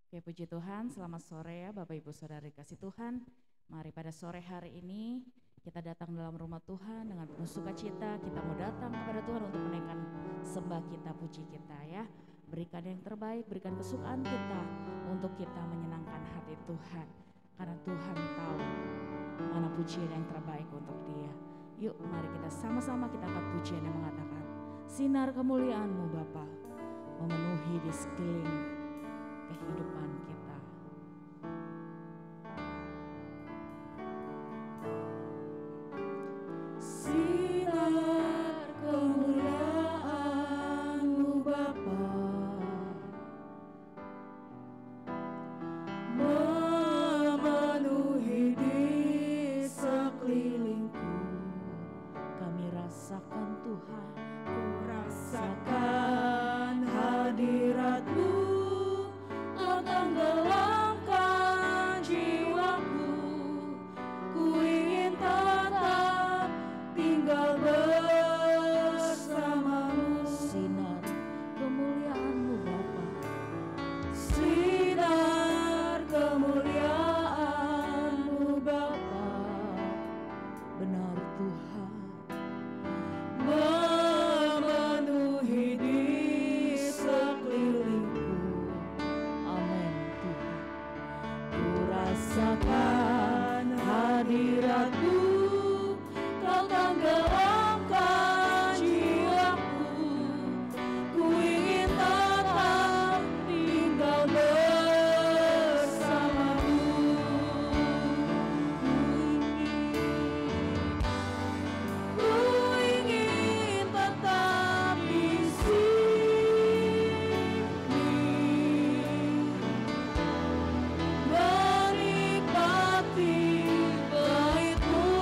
Oke, puji Tuhan, selamat sore ya Bapak Ibu Saudara kasih Tuhan. Mari pada sore hari ini kita datang dalam rumah Tuhan dengan penuh sukacita. Kita mau datang kepada Tuhan untuk menaikkan sembah kita, puji kita ya. Berikan yang terbaik, berikan kesukaan kita untuk kita menyenangkan hati Tuhan. Karena Tuhan tahu mana pujian yang terbaik untuk Dia. Yuk mari kita sama-sama kita angkat pujian yang mengatakan, sinar kemuliaan-Mu Bapa memenuhi di sekeliling kehidupan kita. Sinar kemuliaan-Mu Bapa memenuhi di sekelilingku. Kami rasakan Tuhan, Ku rasakan hadirat-Mu, Kau tenggelamkan jiwaku. Ku ingin tetap tinggal bersama-Mu. sinar kemuliaan-Mu Bapa, Sinar kemuliaan-Mu Bapa benar Tuhan. memenuhi di sekelilingku. Amin Tuhan. Ku rasakan hadirat-Mu, Kau tenggelamkan jiwaku. Ku ingin tetap tinggal bersama-Mu. Ku ingin tetap di sini, menikmati bait-Mu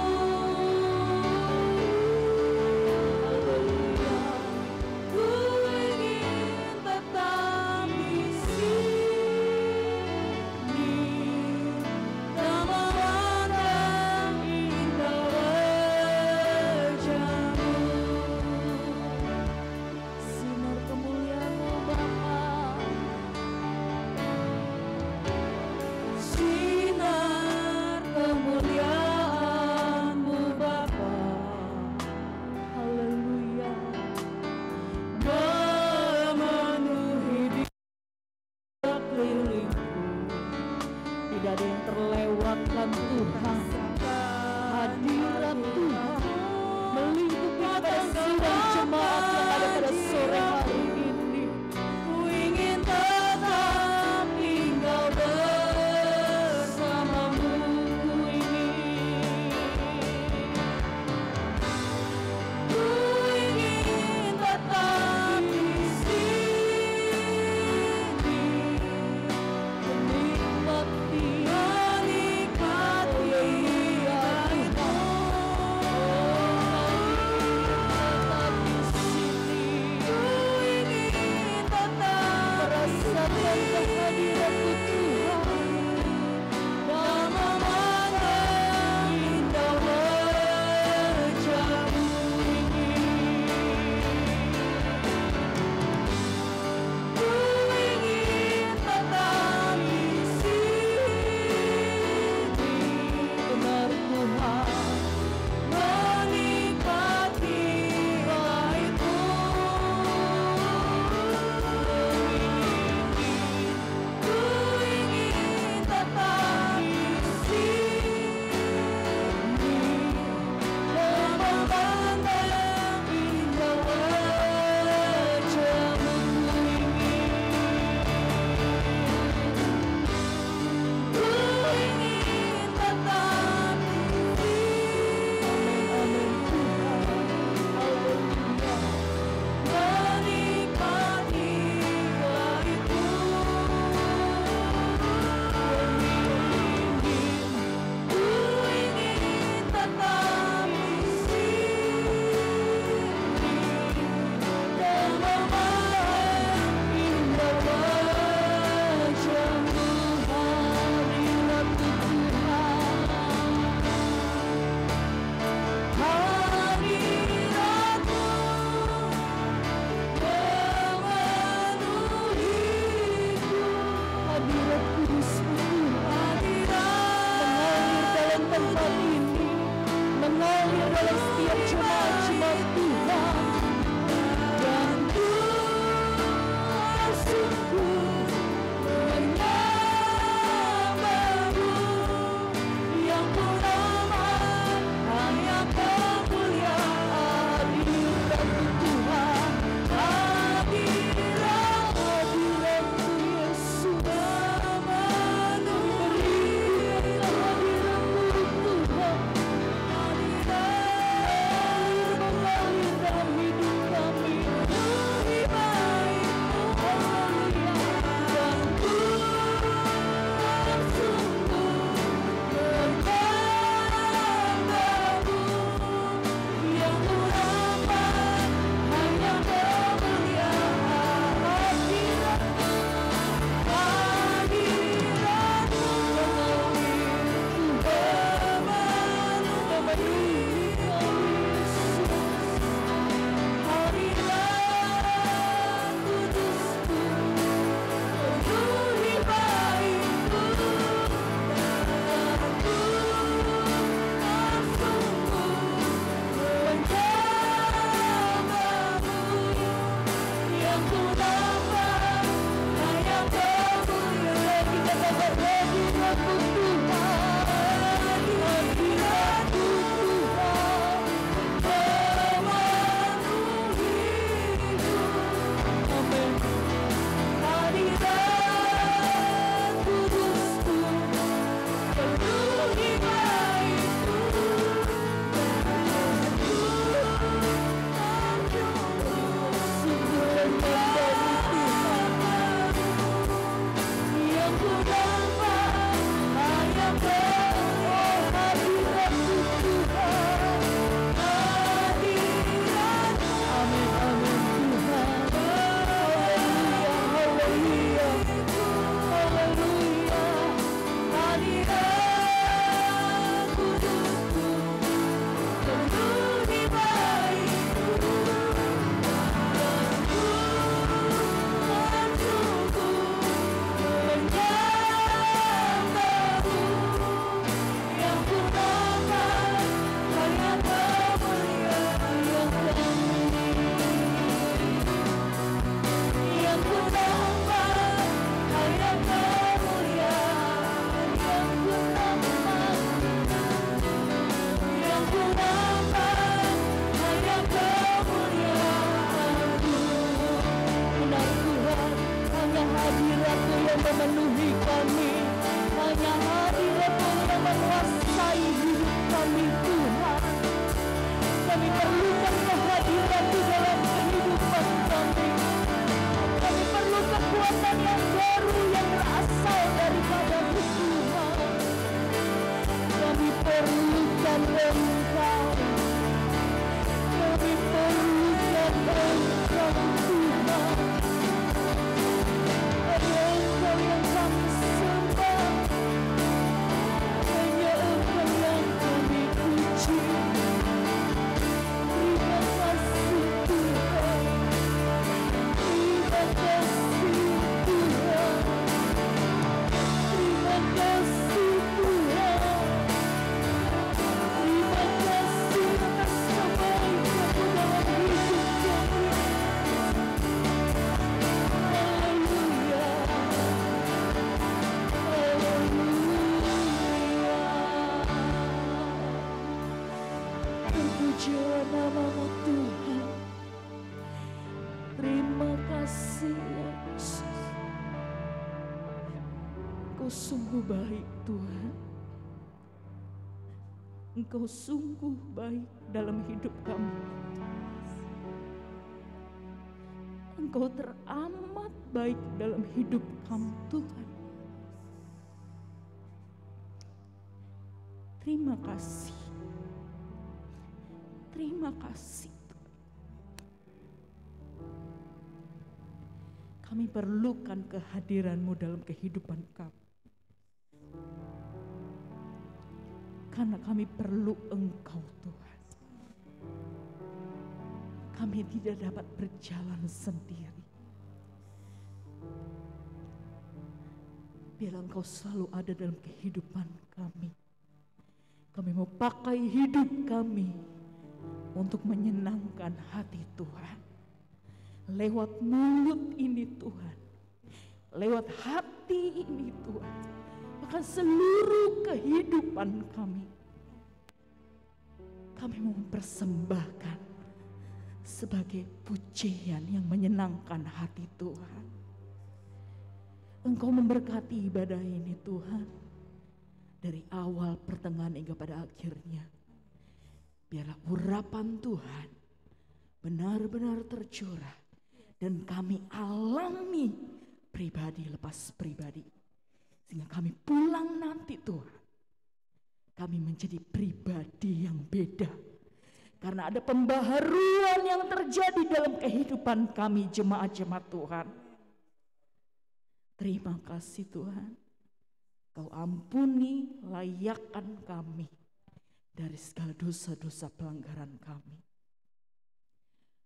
Pujilah nama-Mu Tuhan. Terima kasih ya Yesus. Engkau sungguh baik Tuhan. Engkau sungguh baik dalam hidup kami. Engkau teramat baik dalam hidup kami Tuhan. Terima kasih. Terima kasih Tuhan. Kami perlukan kehadiran-Mu dalam kehidupan kami. Karena kami perlu Engkau Tuhan. Kami tidak dapat berjalan sendiri. Biar Engkau selalu ada dalam kehidupan kami. Kami mau pakai hidup kami untuk menyenangkan hati Tuhan. Lewat mulut ini Tuhan. Lewat hati ini Tuhan. Bahkan seluruh kehidupan kami. Kami mau mempersembahkan sebagai pujian yang menyenangkan hati Tuhan. Engkau memberkati ibadah ini Tuhan. Dari awal, pertengahan hingga pada akhirnya. Biarlah urapan Tuhan benar-benar tercurah. Dan kami alami pribadi lepas pribadi. Sehingga kami pulang nanti Tuhan. Kami menjadi pribadi yang beda. Karena ada pembaharuan yang terjadi dalam kehidupan kami jemaat-jemaat Tuhan. Terima kasih Tuhan. Kau ampuni, layakkan kami dari segala dosa-dosa pelanggaran kami.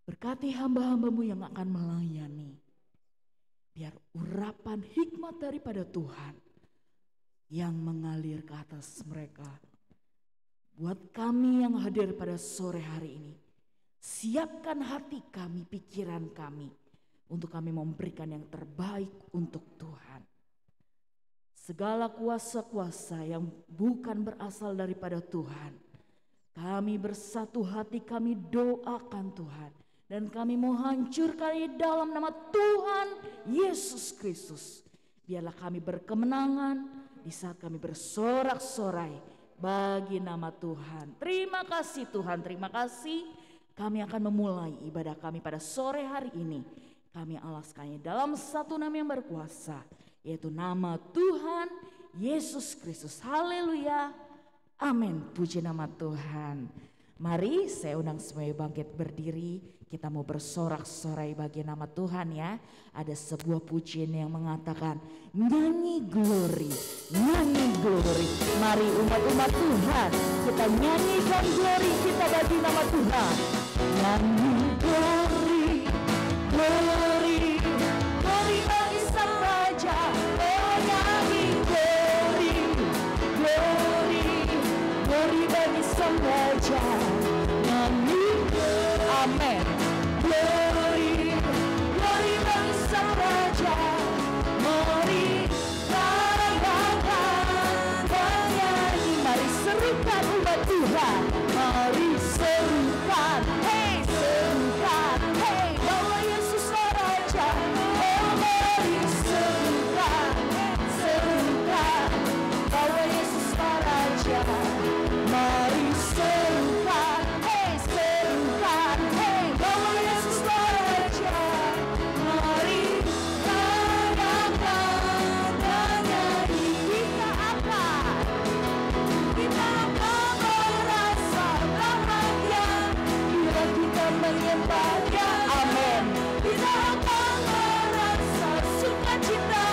Berkati hamba-hamba-Mu yang akan melayani. Biar urapan hikmat daripada Tuhan yang mengalir ke atas mereka. Buat kami yang hadir pada sore hari ini. Siapkan hati kami, pikiran kami. Untuk kami memberikan yang terbaik untuk Tuhan. Segala kuasa-kuasa yang bukan berasal daripada Tuhan. Kami bersatu hati, kami doakan Tuhan. Dan kami mau hancurkan di dalam nama Tuhan Yesus Kristus. Biarlah kami berkemenangan di saat kami bersorak-sorai bagi nama Tuhan. Terima kasih Tuhan, terima kasih. Kami akan memulai ibadah kami pada sore hari ini. Kami alaskannya dalam satu nama yang berkuasa. Yaitu nama Tuhan Yesus Kristus. Haleluya. Amin. Puji nama Tuhan. Mari saya undang semuanya bangkit berdiri. Kita mau bersorak-sorai bagi nama Tuhan ya. Ada sebuah pujian yang mengatakan nyanyi glory, nyanyi glory. Mari umat-umat Tuhan kita nyanyikan glory kita bagi nama Tuhan. Nyanyi glory, glory, glory bagi Sang Raja. Oh nyanyi glory, glory, glory bagi Sang Raja. Nyanyi amin. Glory, glory bagi Sang Raja. Mari rayakan, menyanyi. Mari serukan umat Tuhan. Mari serukan, hey serukan, hey bawa Yesus Raja. Oh mari serukan, serukan, bawa Yesus Raja. Mari serukan, hey serukan, hey bawa Yesus Raja. Mari rayakan dan nyanyi. Kita akan merasa bahagia bila kita menyembahnya. Amin. Kita akan merasa sukacita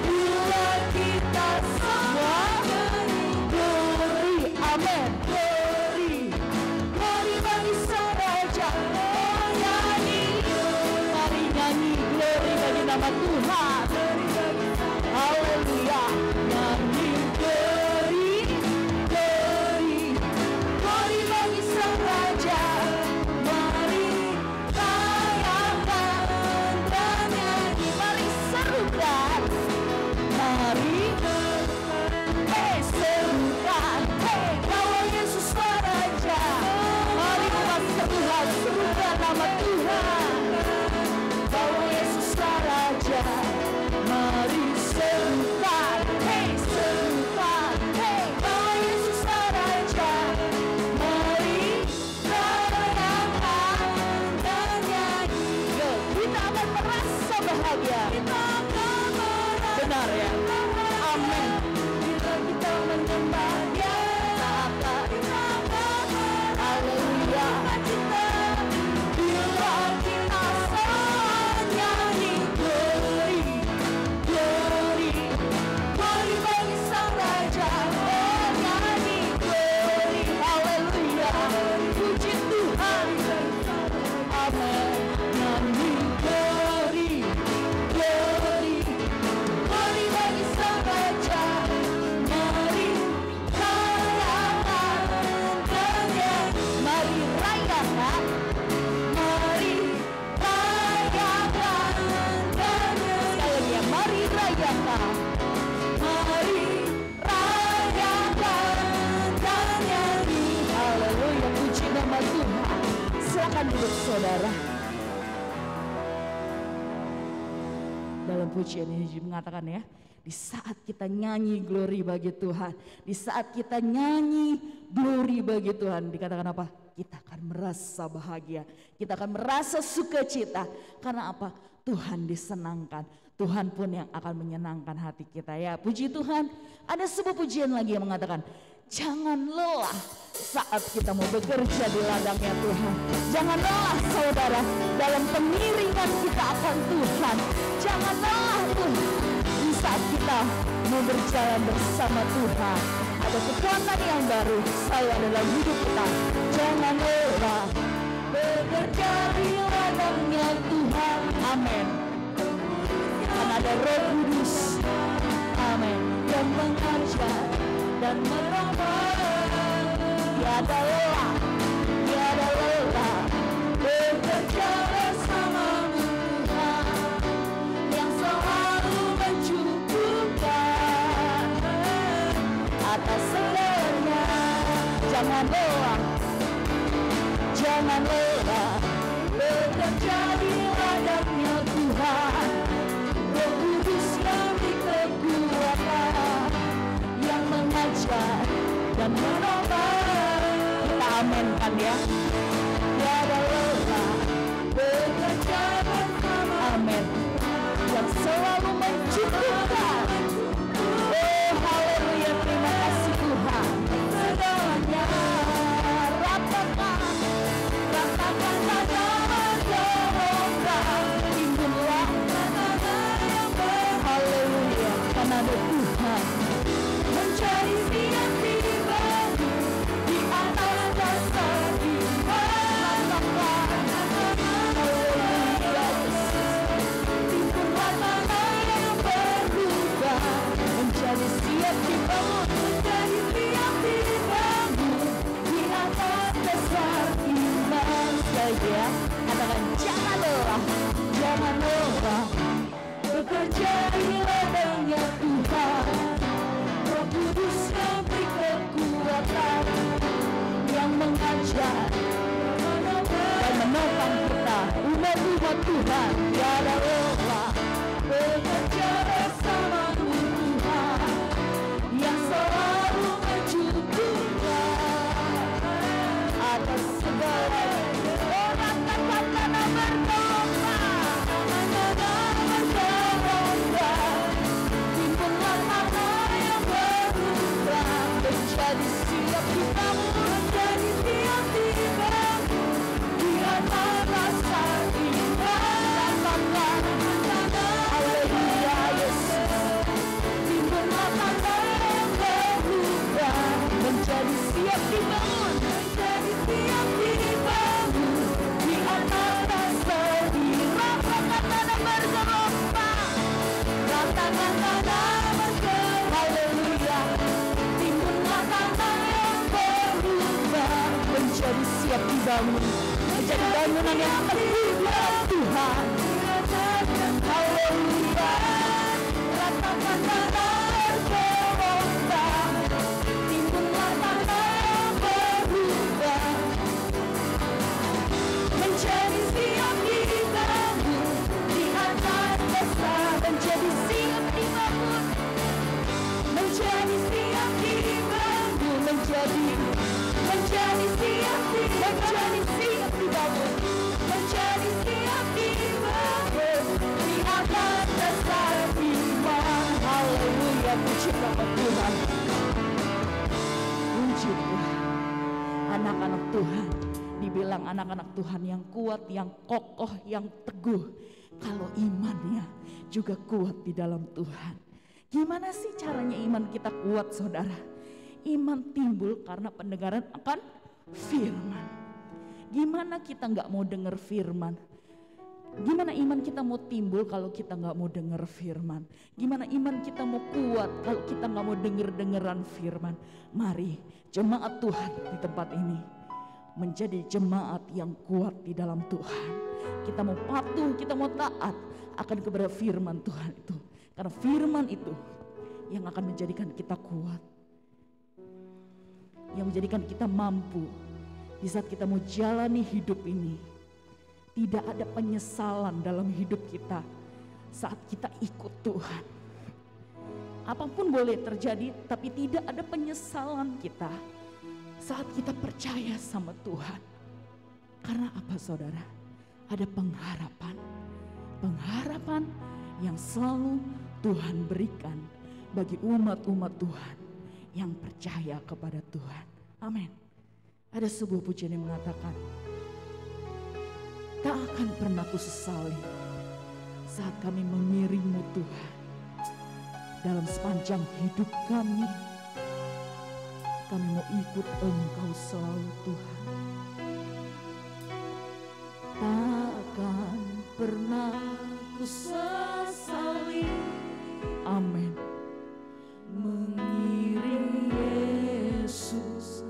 bila kita semua glory. Amin. Glory, glory bagi Sang Raja. Oh nyanyi, mari nyanyi glory bagi nama Tuhan. Haleluya. Nyanyi glory, glory, glory bagi Sang Raja. Mari rayakan dan nyanyi. Mari serukan, mari hey serukan, hey bawa Yesus Raja. Mari Silakan duduk saudara. Dalam pujian ini mengatakan ya, di saat kita nyanyi glory bagi Tuhan, di saat kita nyanyi glory bagi Tuhan, dikatakan apa? Kita akan merasa bahagia, kita akan merasa sukacita. Karena apa? Tuhan disenangkan, Tuhan pun yang akan menyenangkan hati kita ya. Puji Tuhan. Ada sebuah pujian lagi yang mengatakan, jangan lelah saat kita mau bekerja di ladangnya Tuhan. Jangan lelah saudara dalam pengiringan kita akan Tuhan. Jangan lelah Tuhan di saat kita mau berjalan bersama Tuhan. Ada kekuatan yang baru saya dalam hidup kita. Jangan lelah bekerja di ladangnya Tuhan. Amin. Karena ada Roh Kudus. Amin. Yang mengajar dan menolong. Tiada lelah, tiada lelah bekerja bersamamu Tuhan, yang selalu mencukupkan atas segalanya. Jangan lelah, jangan lelah bekerja di ladangnya Tuhan. Roh Kudus yang dikekuatan, yang mengajar dan menolong. Kita aminkan ya. Tiada lelah bekerja bersama. Amin. Yang selalu mencukupkan. Oh haleluya, terima kasih Tuhan. Segalanya ratakan, ratakan tanaman gelombang, timbullah tanaman yang berhaleluya. Karena ada Tuhan mencari tiang baru di atas dasar iman. Haleluya, timbullah tanah yang berubah menjadi siap dibangun, menjadi tiang dibangun di atas dasar iman saja. Katakan jangan lelah, jangan lelah bekerja di ladangnya Tuhan. Roh Kudus yang beri kekuatan, yang mengajar dan menopang kita, umat-umat Tuhan. Tiada lelah bekerja bersamamu Tuhan, yang selalu mencukupkan atas segalanya. Orang kata-kata bergelombang, timbullah tanah yang berubah menjadi siap dibangun, menjadi tiang dibangun di atas dasar iman. Haleluya Yesus. Timbullah tanah yang berubah menjadi siap dibangun, menjadi tiang dibangun di atas dasar iman. Kata-kata bergelombang, ratakan tanaman gelombang. Haleluya. Timbullah tanah yang berubah menjadi siap dibangun, menjadi bangunan yang teguh dalam Tuhan. Haleluya. Ratakan tanah gelombang, timbullah tanah yang berubah menjadi siap dibangun di atas dasar. Menjadi siap dibangun, menjadi siap dibangun, menjadi siap dibangun, menjadi siap dibangun di atas dasar iman. Haleluya, puji nama Tuhan, puji Tuhan. Anak-anak Tuhan dibilang anak-anak Tuhan yang kuat, yang kokoh, yang teguh kalau imannya juga kuat di dalam Tuhan. Gimana sih caranya iman kita kuat saudara? Iman timbul karena pendengaran akan firman. Gimana kita gak mau dengar firman? Gimana iman kita mau timbul kalau kita gak mau dengar firman? Gimana iman kita mau kuat kalau kita gak mau dengar-dengeran firman? Mari jemaat Tuhan di tempat ini menjadi jemaat yang kuat di dalam Tuhan. Kita mau patuh, kita mau taat akan kepada firman Tuhan itu. Karena firman itu yang akan menjadikan kita kuat, yang menjadikan kita mampu, Di saat kita mau jalani hidup ini, tidak ada penyesalan dalam hidup kita saat kita ikut Tuhan. Apapun boleh terjadi, tapi tidak ada penyesalan kita saat kita percaya sama Tuhan. Karena apa saudara? Ada pengharapan. Pengharapan yang selalu Tuhan berikan bagi umat-umat Tuhan yang percaya kepada Tuhan. Amin. Ada sebuah pujian yang mengatakan, tak akan pernah kusesali saat kami mengiringmu Tuhan. Dalam sepanjang hidup kami mau ikut Engkau selalu Tuhan. Tak akan pernah kusesali, amin, mengiring Yesus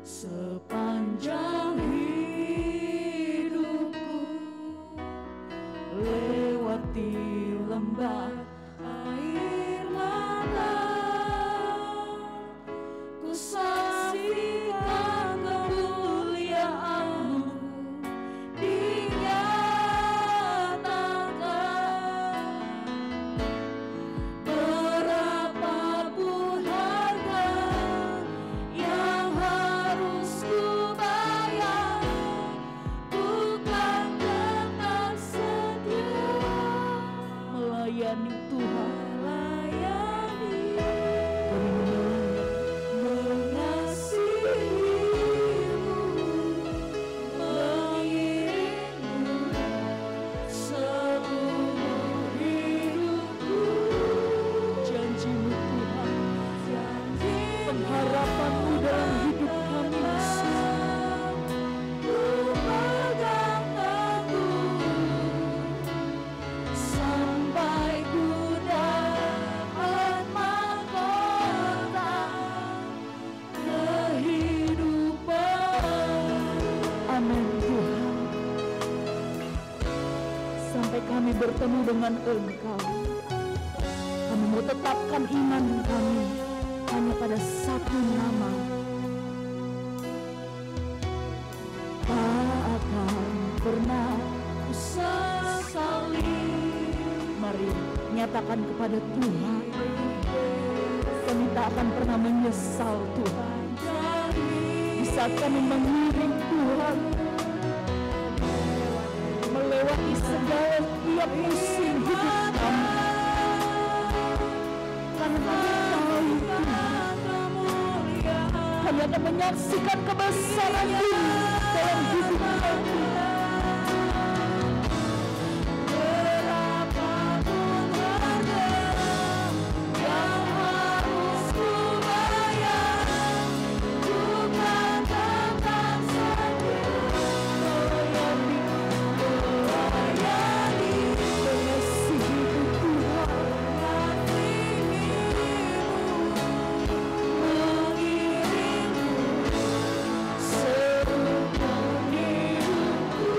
sepanjang hidupku, lewati lembah air mata, ku saksikan kemuliaan-Mu dinyatakan. Berapapun harga yang harus ku bayar, ku kan tetap setia melayani Tuhan. Kami bertemu dengan Engkau, kami mau tetapkan iman kami hanya pada satu nama. Tak akan pernah kusesali. Mari nyatakan kepada Tuhan, kami tak akan pernah menyesal Tuhan. Di saat kami mengiring Tuhan, melewati segala tiap musim hidup kami, karena kami tahu kami akan menyaksikan kebesaran Tuhan dalam hidup kami. Berapapun harga yang harus ku bayar, ku kan tetap setia melayani mengasihi Tuhan, mengiringmu seumur hidupku.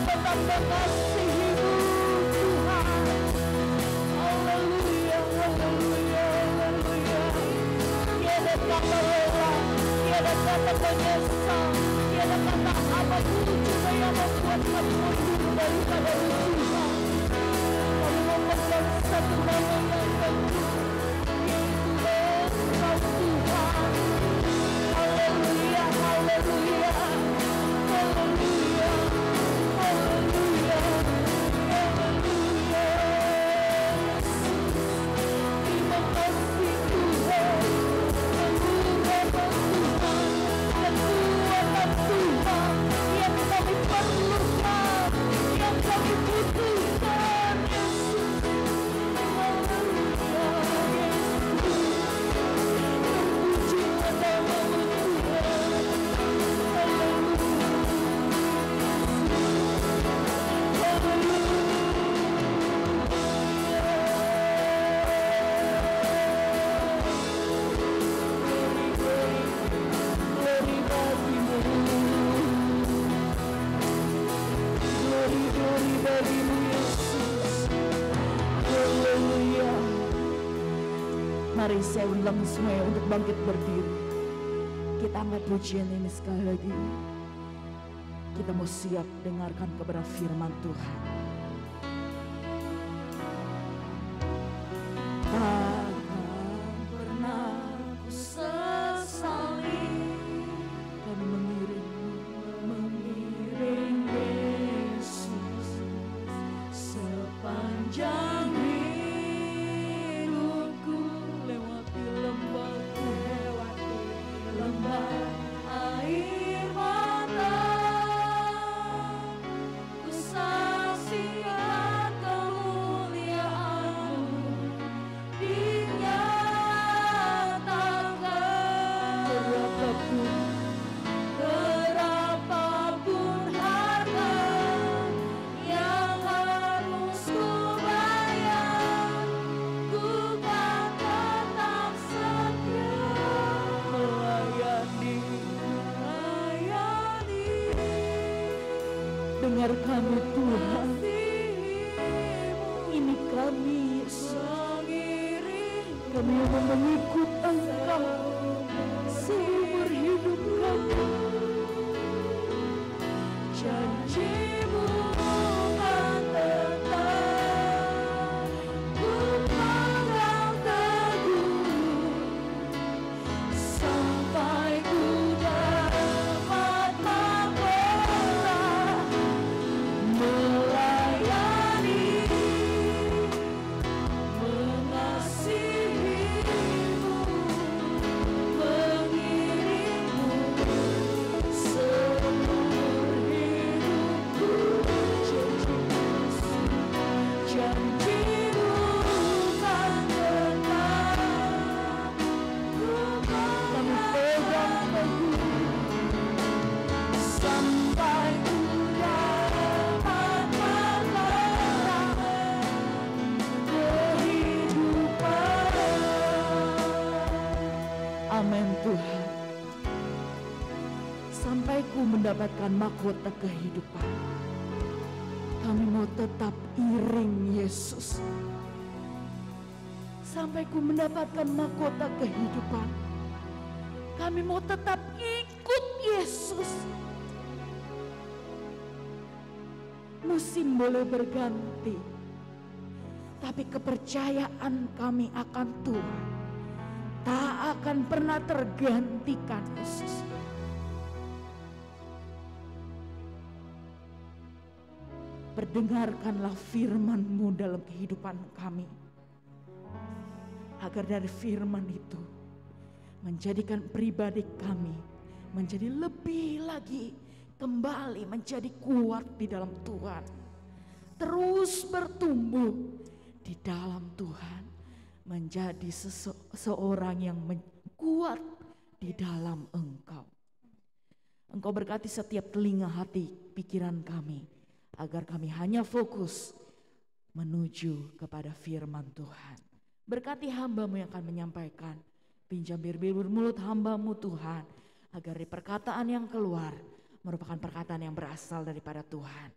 tetap mengasihi-Mu Tuhan. Haleluya, haleluya, haleluya. Tiada kata lelah, tiada kata menyesal, tiada kata apapun juga yang membuat kami mundur daripada Tuhan. Kami memegang satu nama yang teguh, yaitu Engkau Tuhan. Haleluya, haleluya, haleluya, haleluya, haleluya. Terima kasih Tuhan, kekuatan Tuhan, kekuatan Tuhan yang kami perlukan, yang kami butuhkan, Yesus. Haleluya, Yesus. Terpujilah nama-Mu Tuhan. Glory bagimu, glory bagimu Yesus. Haleluya. Mari saya undang semuanya untuk bangkit berdiri. Kita angkat pujian ini sekali lagi. Kita mau siap dengarkan kepada firman Tuhan. Takkan pernah ku sesali kami mengiring Yesus sepanjang hidupku, lewati lembah air mata. Ku saksikan kemuliaan-Mu dinyatakan. Berapapun harga yang harus ku bayar, ku kan tetap setia melayani. Dengar kami Tuhan, ini kami Yesus, kami yang mau mengikut Engkau seumur hidup kami. Janji-Mu kan tetap ku pegang teguh, sampai ku dapat mahkota melayani, mengasihi-Mu, mengiring-Mu seumur hidupku. Janji-Mu kan tetap ku pegang teguh, sampai ku dapat mahkota kehidupan. Amin Tuhan. Sampai ku mendapatkan mahkota kehidupan, kami mau tetap iring Yesus. Sampai ku mendapatkan mahkota kehidupan, kami mau tetap ikut Yesus. Musim boleh berganti, tapi kepercayaan kami akan Tuhan tak akan pernah tergantikan Yesus. Perdengarkanlah firman-Mu dalam kehidupan kami, agar dari firman itu menjadikan pribadi kami menjadi lebih lagi kembali menjadi kuat di dalam Tuhan, terus bertumbuh di dalam Tuhan, menjadi seorang yang kuat di dalam Engkau. Engkau berkati setiap telinga hati pikiran kami, agar kami hanya fokus menuju kepada firman Tuhan. Berkati hamba-Mu yang akan menyampaikan, pinjam bibir mulut hamba-Mu Tuhan, agar dari perkataan yang keluar merupakan perkataan yang berasal daripada Tuhan.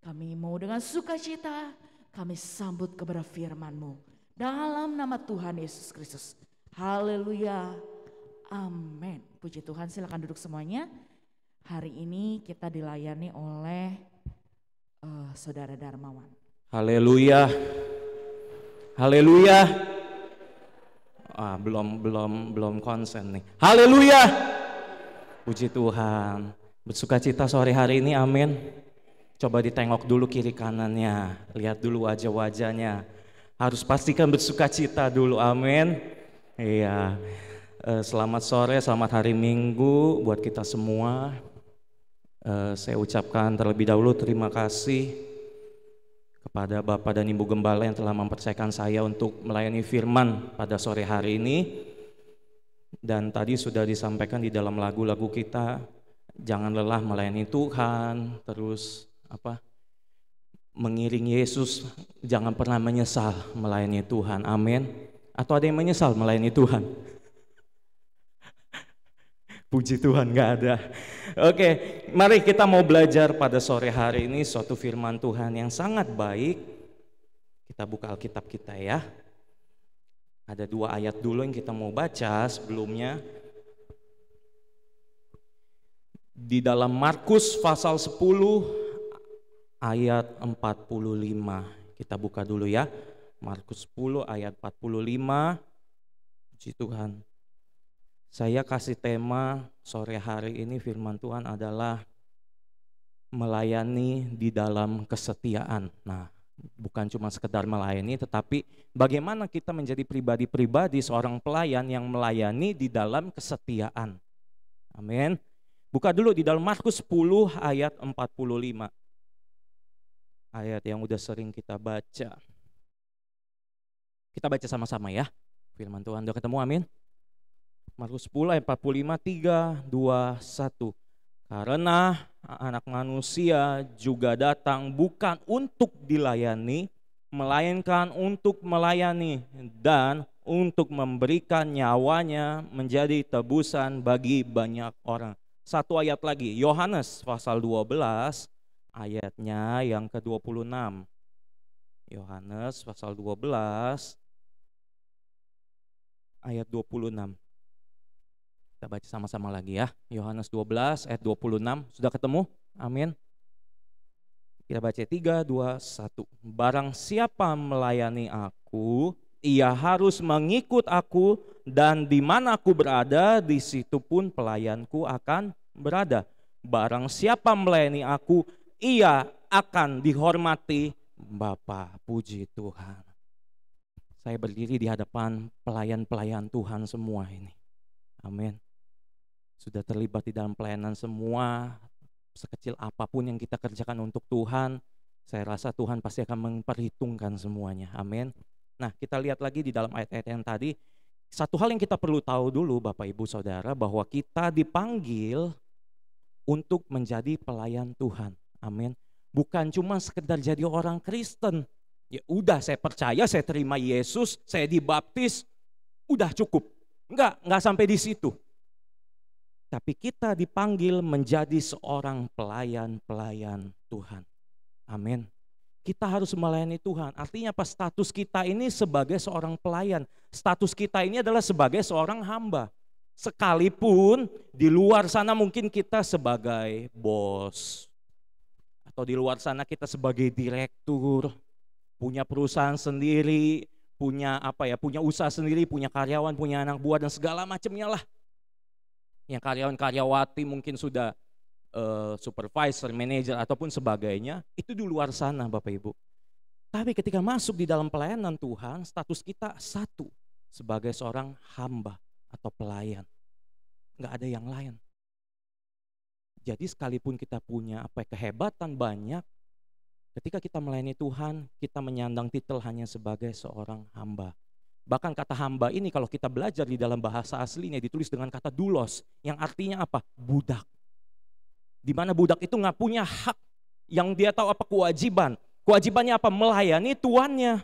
Kami mau dengan sukacita kami sambut kepada firman-Mu dalam nama Tuhan Yesus Kristus. Haleluya. Amin. Puji Tuhan, silakan duduk semuanya. Hari ini kita dilayani oleh Saudara Darmawan. Haleluya. Haleluya. Belum konsen nih. Haleluya. Puji Tuhan. Bersukacita sore hari ini, amin. Coba ditengok dulu kiri kanannya, lihat dulu wajah-wajahnya. Harus pastikan bersukacita dulu, amin. Iya. Selamat sore, selamat hari Minggu buat kita semua. Saya ucapkan terlebih dahulu terima kasih kepada Bapak dan Ibu Gembala yang telah mempercayakan saya untuk melayani firman pada sore hari ini. Dan tadi sudah disampaikan di dalam lagu-lagu kita, jangan lelah melayani Tuhan, terus mengiring Yesus, jangan pernah menyesal melayani Tuhan, amin. Atau ada yang menyesal melayani Tuhan? Puji Tuhan, gak ada. Oke, mari kita mau belajar pada sore hari ini suatu firman Tuhan yang sangat baik. Kita buka Alkitab kita ya. Ada 2 ayat dulu yang kita mau baca sebelumnya. Di dalam Markus pasal 10 ayat 45. Kita buka dulu ya. Markus 10 ayat 45. Puji Tuhan. Saya kasih tema sore hari ini firman Tuhan adalah melayani di dalam kesetiaan. Nah, bukan cuma sekedar melayani, tetapi bagaimana kita menjadi pribadi-pribadi seorang pelayan yang melayani di dalam kesetiaan. Amin. Buka dulu di dalam Markus 10 ayat 45. Ayat yang udah sering kita baca. Kita baca sama-sama ya. Firman Tuhan udah ketemu, amin. Markus 10 ayat 45, 3, 2, 1. Karena anak manusia juga datang bukan untuk dilayani, melainkan untuk melayani dan untuk memberikan nyawanya menjadi tebusan bagi banyak orang. 1 ayat lagi, Yohanes pasal 12 ayatnya yang ke-26. Yohanes pasal 12 ayat 26. Kita baca sama-sama lagi ya. Yohanes 12 ayat 26. Sudah ketemu? Amin. Kita baca 3, 2, 1. Barang siapa melayani aku, ia harus mengikut aku, dan di mana aku berada, di situ pun pelayanku akan berada. Barang siapa melayani aku, ia akan dihormati Bapa. Puji Tuhan. Saya berdiri di hadapan pelayan-pelayan Tuhan semua ini. Amin. Sudah terlibat di dalam pelayanan semua, sekecil apapun yang kita kerjakan untuk Tuhan, saya rasa Tuhan pasti akan memperhitungkan semuanya. Amin. Nah, kita lihat lagi di dalam ayat-ayat yang tadi, satu hal yang kita perlu tahu dulu Bapak Ibu Saudara, bahwa kita dipanggil untuk menjadi pelayan Tuhan. Amin. Bukan cuma sekedar jadi orang Kristen. Ya udah, saya percaya, saya terima Yesus, saya dibaptis, udah cukup. Enggak sampai di situ. Tapi kita dipanggil menjadi seorang pelayan-pelayan Tuhan. Amin. Kita harus melayani Tuhan. Artinya apa? Status kita ini sebagai seorang pelayan. Status kita ini adalah sebagai seorang hamba. Sekalipun di luar sana mungkin kita sebagai bos. Atau di luar sana kita sebagai direktur. Punya perusahaan sendiri. Punya usaha sendiri, punya karyawan, punya anak buah dan segala macamnya lah. Yang karyawan-karyawati mungkin sudah supervisor, manajer ataupun sebagainya, itu di luar sana Bapak Ibu. Tapi ketika masuk di dalam pelayanan Tuhan, status kita satu, sebagai seorang hamba atau pelayan. Enggak ada yang lain. Jadi sekalipun kita punya kehebatan banyak, ketika kita melayani Tuhan, kita menyandang titel hanya sebagai seorang hamba. Bahkan kata hamba ini kalau kita belajar di dalam bahasa aslinya ditulis dengan kata doulos, yang artinya apa? Budak. Di mana budak itu nggak punya hak, yang dia tahu apa kewajiban. Kewajibannya apa? Melayani tuannya.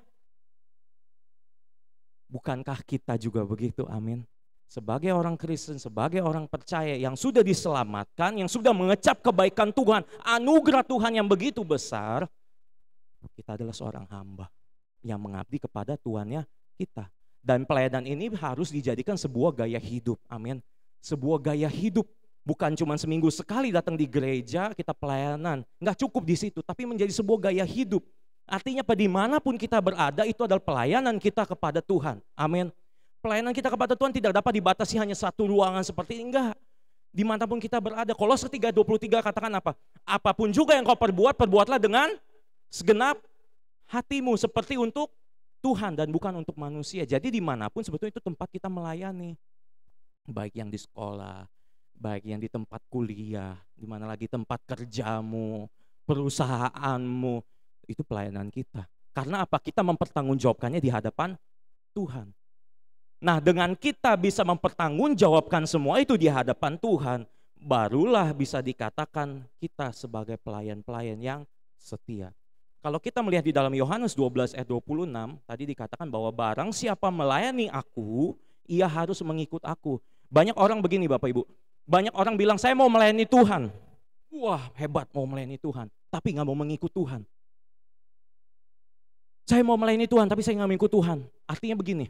Bukankah kita juga begitu? Amin. sebagai orang Kristen, sebagai orang percaya yang sudah diselamatkan, yang sudah mengecap kebaikan Tuhan, anugerah Tuhan yang begitu besar, kita adalah seorang hamba yang mengabdi kepada Tuhannya kita. Dan pelayanan ini harus dijadikan sebuah gaya hidup, amin. Sebuah gaya hidup, bukan cuma seminggu sekali datang di gereja kita pelayanan, nggak cukup di situ, tapi menjadi sebuah gaya hidup. Artinya dimanapun kita berada itu adalah pelayanan kita kepada Tuhan, amin. Pelayanan kita kepada Tuhan tidak dapat dibatasi hanya satu ruangan seperti ini, enggak. Dimanapun kita berada. Kolose 3:23 katakan apa? Apapun juga yang kau perbuat, perbuatlah dengan segenap hatimu seperti untuk Tuhan dan bukan untuk manusia. Jadi dimanapun sebetulnya itu tempat kita melayani. Baik yang di sekolah, baik yang di tempat kuliah, dimana lagi tempat kerjamu, perusahaanmu, itu pelayanan kita. Karena apa? Kita mempertanggungjawabkannya di hadapan Tuhan. Nah, dengan kita bisa mempertanggungjawabkan semua itu di hadapan Tuhan, barulah bisa dikatakan kita sebagai pelayan-pelayan yang setia. Kalau kita melihat di dalam Yohanes 12 ayat 26, tadi dikatakan bahwa barang siapa melayani aku, ia harus mengikut aku. Banyak orang begini Bapak Ibu, banyak orang bilang saya mau melayani Tuhan. Wah, hebat mau melayani Tuhan, tapi gak mau mengikut Tuhan. Saya mau melayani Tuhan, tapi saya gak mengikut Tuhan. Artinya begini,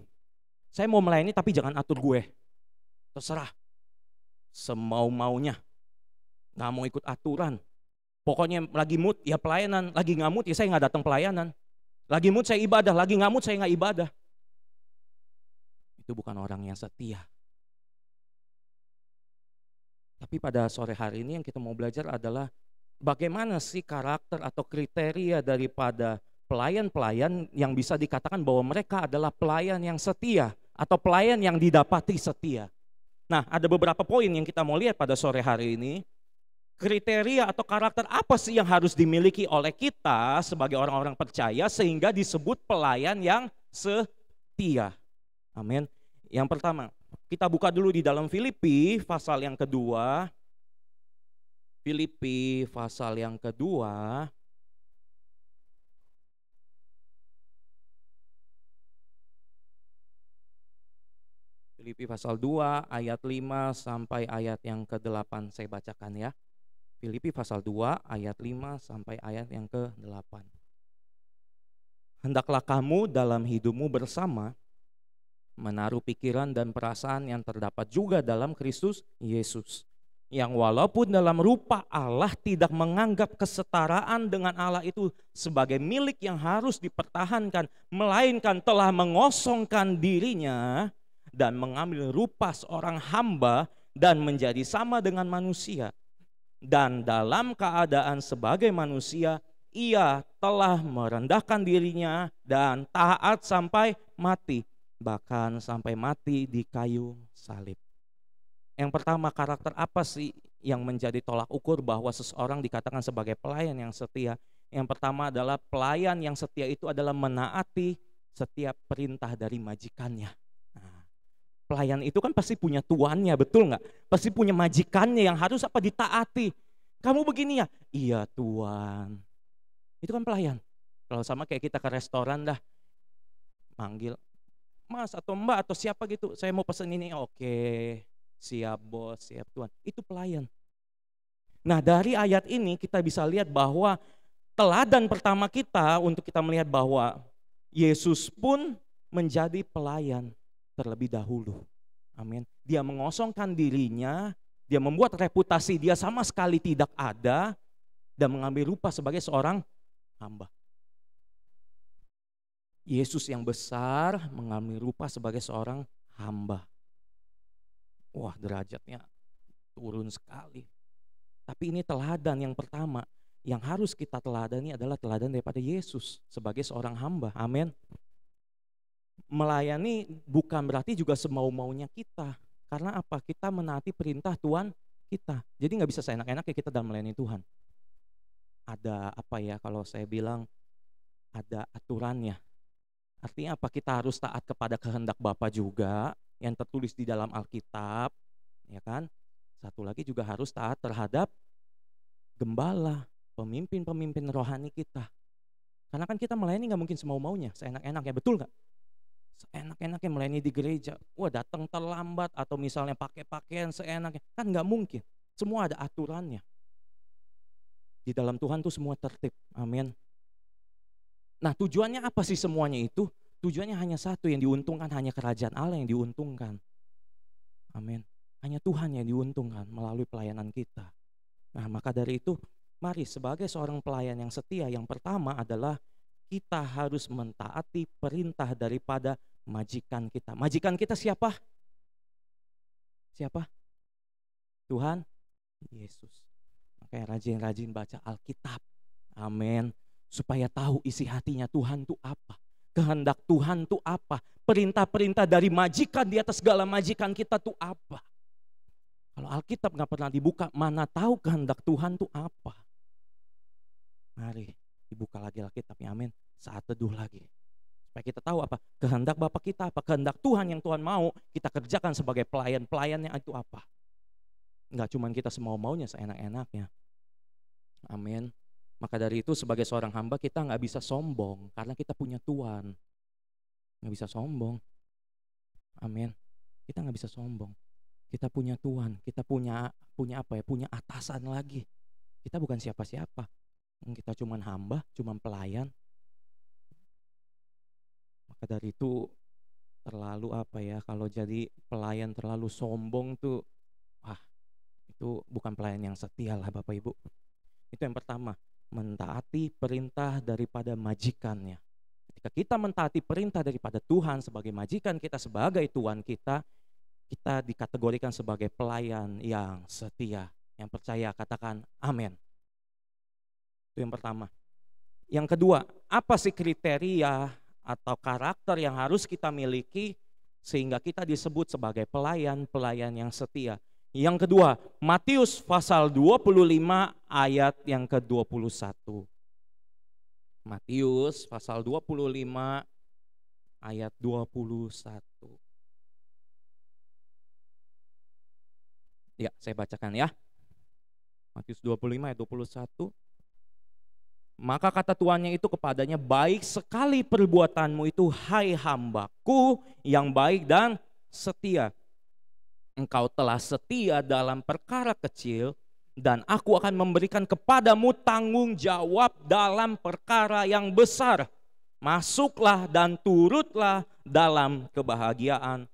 saya mau melayani tapi jangan atur gue. Terserah. Semau-maunya. Gak mau ikut aturan. Pokoknya lagi mood ya pelayanan. Lagi gak mood ya saya gak datang pelayanan. Lagi mood saya ibadah. Lagi gak mood saya gak ibadah. Itu bukan orang yang setia. Tapi pada sore hari ini yang kita mau belajar adalah bagaimana sih karakter atau kriteria daripada pelayan-pelayan yang bisa dikatakan bahwa mereka adalah pelayan yang setia atau pelayan yang didapati setia. Nah, ada beberapa poin yang kita mau lihat pada sore hari ini. Kriteria atau karakter apa sih yang harus dimiliki oleh kita sebagai orang-orang percaya sehingga disebut pelayan yang setia. Amin. Yang pertama, kita buka dulu di dalam Filipi pasal yang kedua. Filipi pasal yang kedua. Filipi pasal 2 ayat 5 sampai ayat yang ke-8 saya bacakan ya. Filipi pasal 2 ayat 5 sampai ayat yang ke-8. Hendaklah kamu dalam hidupmu bersama menaruh pikiran dan perasaan yang terdapat juga dalam Kristus Yesus, yang walaupun dalam rupa Allah tidak menganggap kesetaraan dengan Allah itu sebagai milik yang harus dipertahankan, melainkan telah mengosongkan dirinya dan mengambil rupa seorang hamba dan menjadi sama dengan manusia. Dan dalam keadaan sebagai manusia, ia telah merendahkan dirinya dan taat sampai mati, bahkan sampai mati di kayu salib. Yang pertama, karakter apa sih yang menjadi tolak ukur bahwa seseorang dikatakan sebagai pelayan yang setia? Yang pertama adalah pelayan yang setia itu adalah menaati setiap perintah dari majikannya. Pelayan itu kan pasti punya tuannya, betul nggak? Pasti punya majikannya yang harus apa ditaati. Kamu begini ya? Iya Tuan. Itu kan pelayan. Kalau sama kayak kita ke restoran dah, manggil Mas atau Mbak atau siapa gitu, saya mau pesen ini, oke, siap bos, siap Tuan. Itu pelayan. Nah dari ayat ini kita bisa lihat bahwa teladan pertama kita untuk kita melihat bahwa Yesus pun menjadi pelayan terlebih dahulu. Amin. Dia mengosongkan dirinya, dia membuat reputasi dia sama sekali tidak ada dan mengambil rupa sebagai seorang hamba. Yesus yang besar mengambil rupa sebagai seorang hamba. Wah, derajatnya turun sekali. Tapi ini teladan yang pertama yang harus kita teladani adalah teladan daripada Yesus sebagai seorang hamba. Amin. Melayani bukan berarti juga semau-maunya kita. Karena apa? Kita menaati perintah Tuhan kita. Jadi gak bisa seenak-enaknya kita dalam melayani Tuhan. Ada apa ya kalau saya bilang ada aturannya. Artinya apa? Kita harus taat kepada kehendak Bapa juga yang tertulis di dalam Alkitab, ya kan? Satu lagi juga harus taat terhadap gembala, pemimpin-pemimpin rohani kita. Karena kan kita melayani gak mungkin semau-maunya, seenak-enaknya, betul gak? Seenak-enaknya melayani di gereja. Wah, datang terlambat atau misalnya pakai pakaian seenaknya. Kan nggak mungkin. Semua ada aturannya. Di dalam Tuhan tuh semua tertib. Amin. Nah, tujuannya apa sih semuanya itu? Tujuannya hanya satu, yang diuntungkan hanya kerajaan Allah yang diuntungkan. Amin. Hanya Tuhan yang diuntungkan melalui pelayanan kita. Nah, maka dari itu, mari sebagai seorang pelayan yang setia, yang pertama adalah kita harus mentaati perintah daripada majikan kita. Majikan kita siapa? Siapa? Tuhan Yesus. Makanya rajin-rajin baca Alkitab. Amin. Supaya tahu isi hatinya Tuhan itu apa. Kehendak Tuhan itu apa. Perintah-perintah dari majikan di atas segala majikan kita itu apa. Kalau Alkitab gak pernah dibuka, mana tahu kehendak Tuhan itu apa. Mari dibuka lagi Alkitabnya, amin. Saat teduh lagi. Supaya kita tahu apa kehendak Bapa kita, apa kehendak Tuhan yang Tuhan mau kita kerjakan sebagai pelayan-pelayannya itu apa. Enggak cuma kita semau-maunya, seenak-enaknya. Amin. Maka dari itu sebagai seorang hamba kita nggak bisa sombong karena kita punya Tuhan. Nggak bisa sombong. Amin. Kita nggak bisa sombong. Kita punya Tuhan. Kita punya apa ya? Punya atasan lagi. Kita bukan siapa-siapa. Kita cuma hamba, cuma pelayan. Maka dari itu terlalu apa ya? Kalau jadi pelayan terlalu sombong tuh, itu bukan pelayan yang setia lah Bapak Ibu. Itu yang pertama. Mentaati perintah daripada majikannya. Ketika kita mentaati perintah daripada Tuhan sebagai majikan kita, sebagai Tuhan kita, kita dikategorikan sebagai pelayan yang setia, yang percaya. Katakan amin. Itu yang pertama. Yang kedua, apa sih kriteria atau karakter yang harus kita miliki sehingga kita disebut sebagai pelayan-pelayan yang setia? Yang kedua, Matius pasal 25 ayat yang ke-21. Matius pasal 25 ayat 21. Ya, saya bacakan ya. Matius 25 ayat 21. Maka kata tuannya itu kepadanya, baik sekali perbuatanmu itu, hai hambaku yang baik dan setia. Engkau telah setia dalam perkara kecil, dan aku akan memberikan kepadamu tanggung jawab dalam perkara yang besar. Masuklah dan turutlah dalam kebahagiaan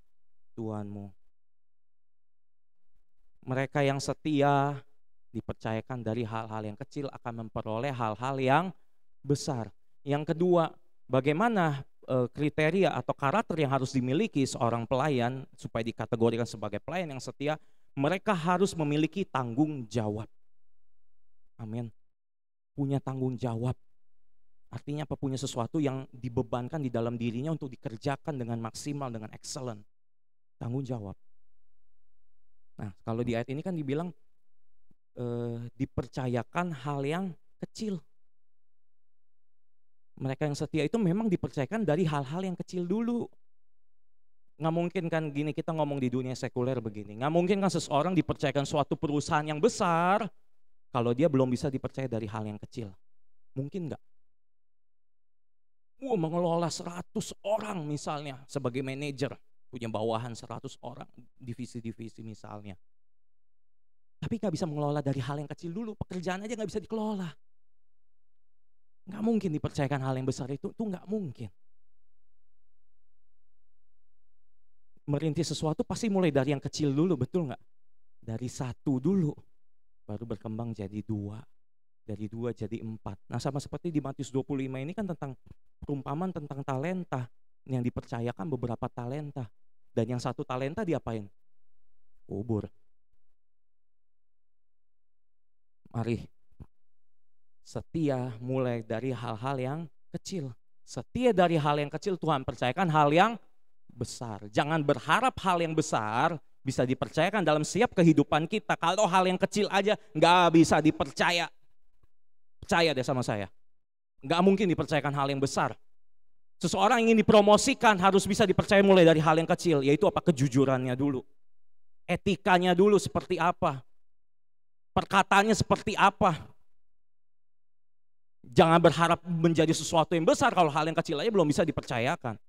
Tuhanmu. Mereka yang setia dipercayakan dari hal-hal yang kecil akan memperoleh hal-hal yang besar. Yang kedua, bagaimana kriteria atau karakter yang harus dimiliki seorang pelayan supaya dikategorikan sebagai pelayan yang setia? Mereka harus memiliki tanggung jawab. Amin. Punya tanggung jawab. Artinya apa? Punya sesuatu yang dibebankan di dalam dirinya untuk dikerjakan dengan maksimal, dengan excellent. Tanggung jawab. Nah, kalau di ayat ini kan dibilang dipercayakan hal yang kecil. Mereka yang setia itu memang dipercayakan dari hal-hal yang kecil dulu. Nggak mungkin kan gini, kita ngomong di dunia sekuler begini. Nggak mungkin kan seseorang dipercayakan suatu perusahaan yang besar kalau dia belum bisa dipercaya dari hal yang kecil. Mungkin nggak? Mengelola 100 orang misalnya sebagai manajer, punya bawahan 100 orang, divisi-divisi misalnya. Tapi nggak bisa mengelola dari hal yang kecil dulu, pekerjaan aja nggak bisa dikelola. Nggak mungkin dipercayakan hal yang besar itu nggak mungkin. Merintis sesuatu pasti mulai dari yang kecil dulu, betul nggak? Dari 1 dulu, baru berkembang jadi 2, dari 2 jadi 4. Nah, sama seperti di Matius 25 ini kan tentang perumpamaan tentang talenta, yang dipercayakan beberapa talenta, dan yang 1 talenta diapain? Kubur. Mari setia mulai dari hal-hal yang kecil. Setia dari hal yang kecil, Tuhan percayakan hal yang besar. Jangan berharap hal yang besar bisa dipercayakan dalam setiap kehidupan kita. Kalau hal yang kecil aja nggak bisa dipercaya. Percaya deh sama saya. Nggak mungkin dipercayakan hal yang besar. Seseorang ingin dipromosikan harus bisa dipercaya mulai dari hal yang kecil. Yaitu apa? Kejujurannya dulu. Etikanya dulu seperti apa. Perkataannya seperti apa. Jangan berharap menjadi sesuatu yang besar kalau hal yang kecil aja belum bisa dipercayakan.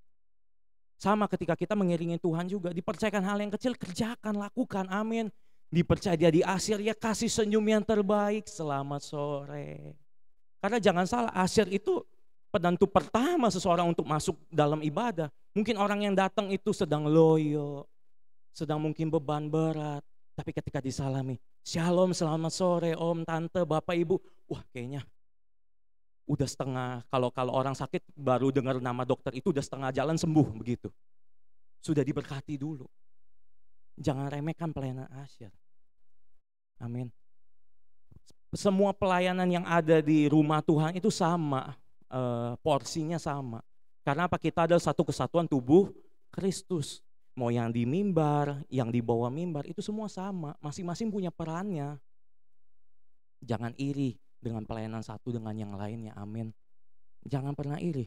Sama ketika kita mengiringi Tuhan juga, dipercayakan hal yang kecil, kerjakan, lakukan, amin. Dipercaya dia di asyir, ya kasih senyum yang terbaik, selamat sore. Karena jangan salah, asyir itu penentu pertama seseorang untuk masuk dalam ibadah. Mungkin orang yang datang itu sedang loyo, sedang mungkin beban berat. Tapi ketika disalami, shalom, selamat sore om, tante, bapak, ibu. Wah kayaknya udah setengah, kalau orang sakit baru dengar nama dokter itu udah setengah jalan sembuh begitu. Sudah diberkati dulu. Jangan remehkan pelayanan asyir. Amin. Semua pelayanan yang ada di rumah Tuhan itu sama, porsinya sama. Karena apa? Kita adalah satu kesatuan tubuh Kristus. Mau yang di mimbar, yang di bawah mimbar, itu semua sama. Masing-masing punya perannya. Jangan iri dengan pelayanan satu dengan yang lainnya, amin. Jangan pernah iri.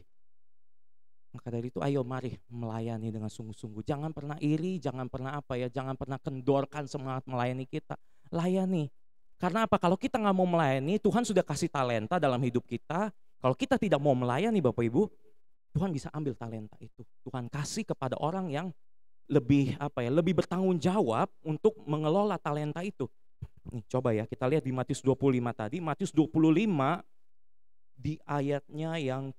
Maka dari itu ayo mari melayani dengan sungguh-sungguh. Jangan pernah iri, jangan pernah jangan pernah kendorkan semangat melayani kita. Layani. Karena apa? Kalau kita nggak mau melayani, Tuhan sudah kasih talenta dalam hidup kita. Kalau kita tidak mau melayani Bapak Ibu, Tuhan bisa ambil talenta itu. Tuhan kasih kepada orang yang lebih lebih bertanggung jawab untuk mengelola talenta itu. Nih coba ya kita lihat di Matius 25 tadi. Matius 25 di ayatnya yang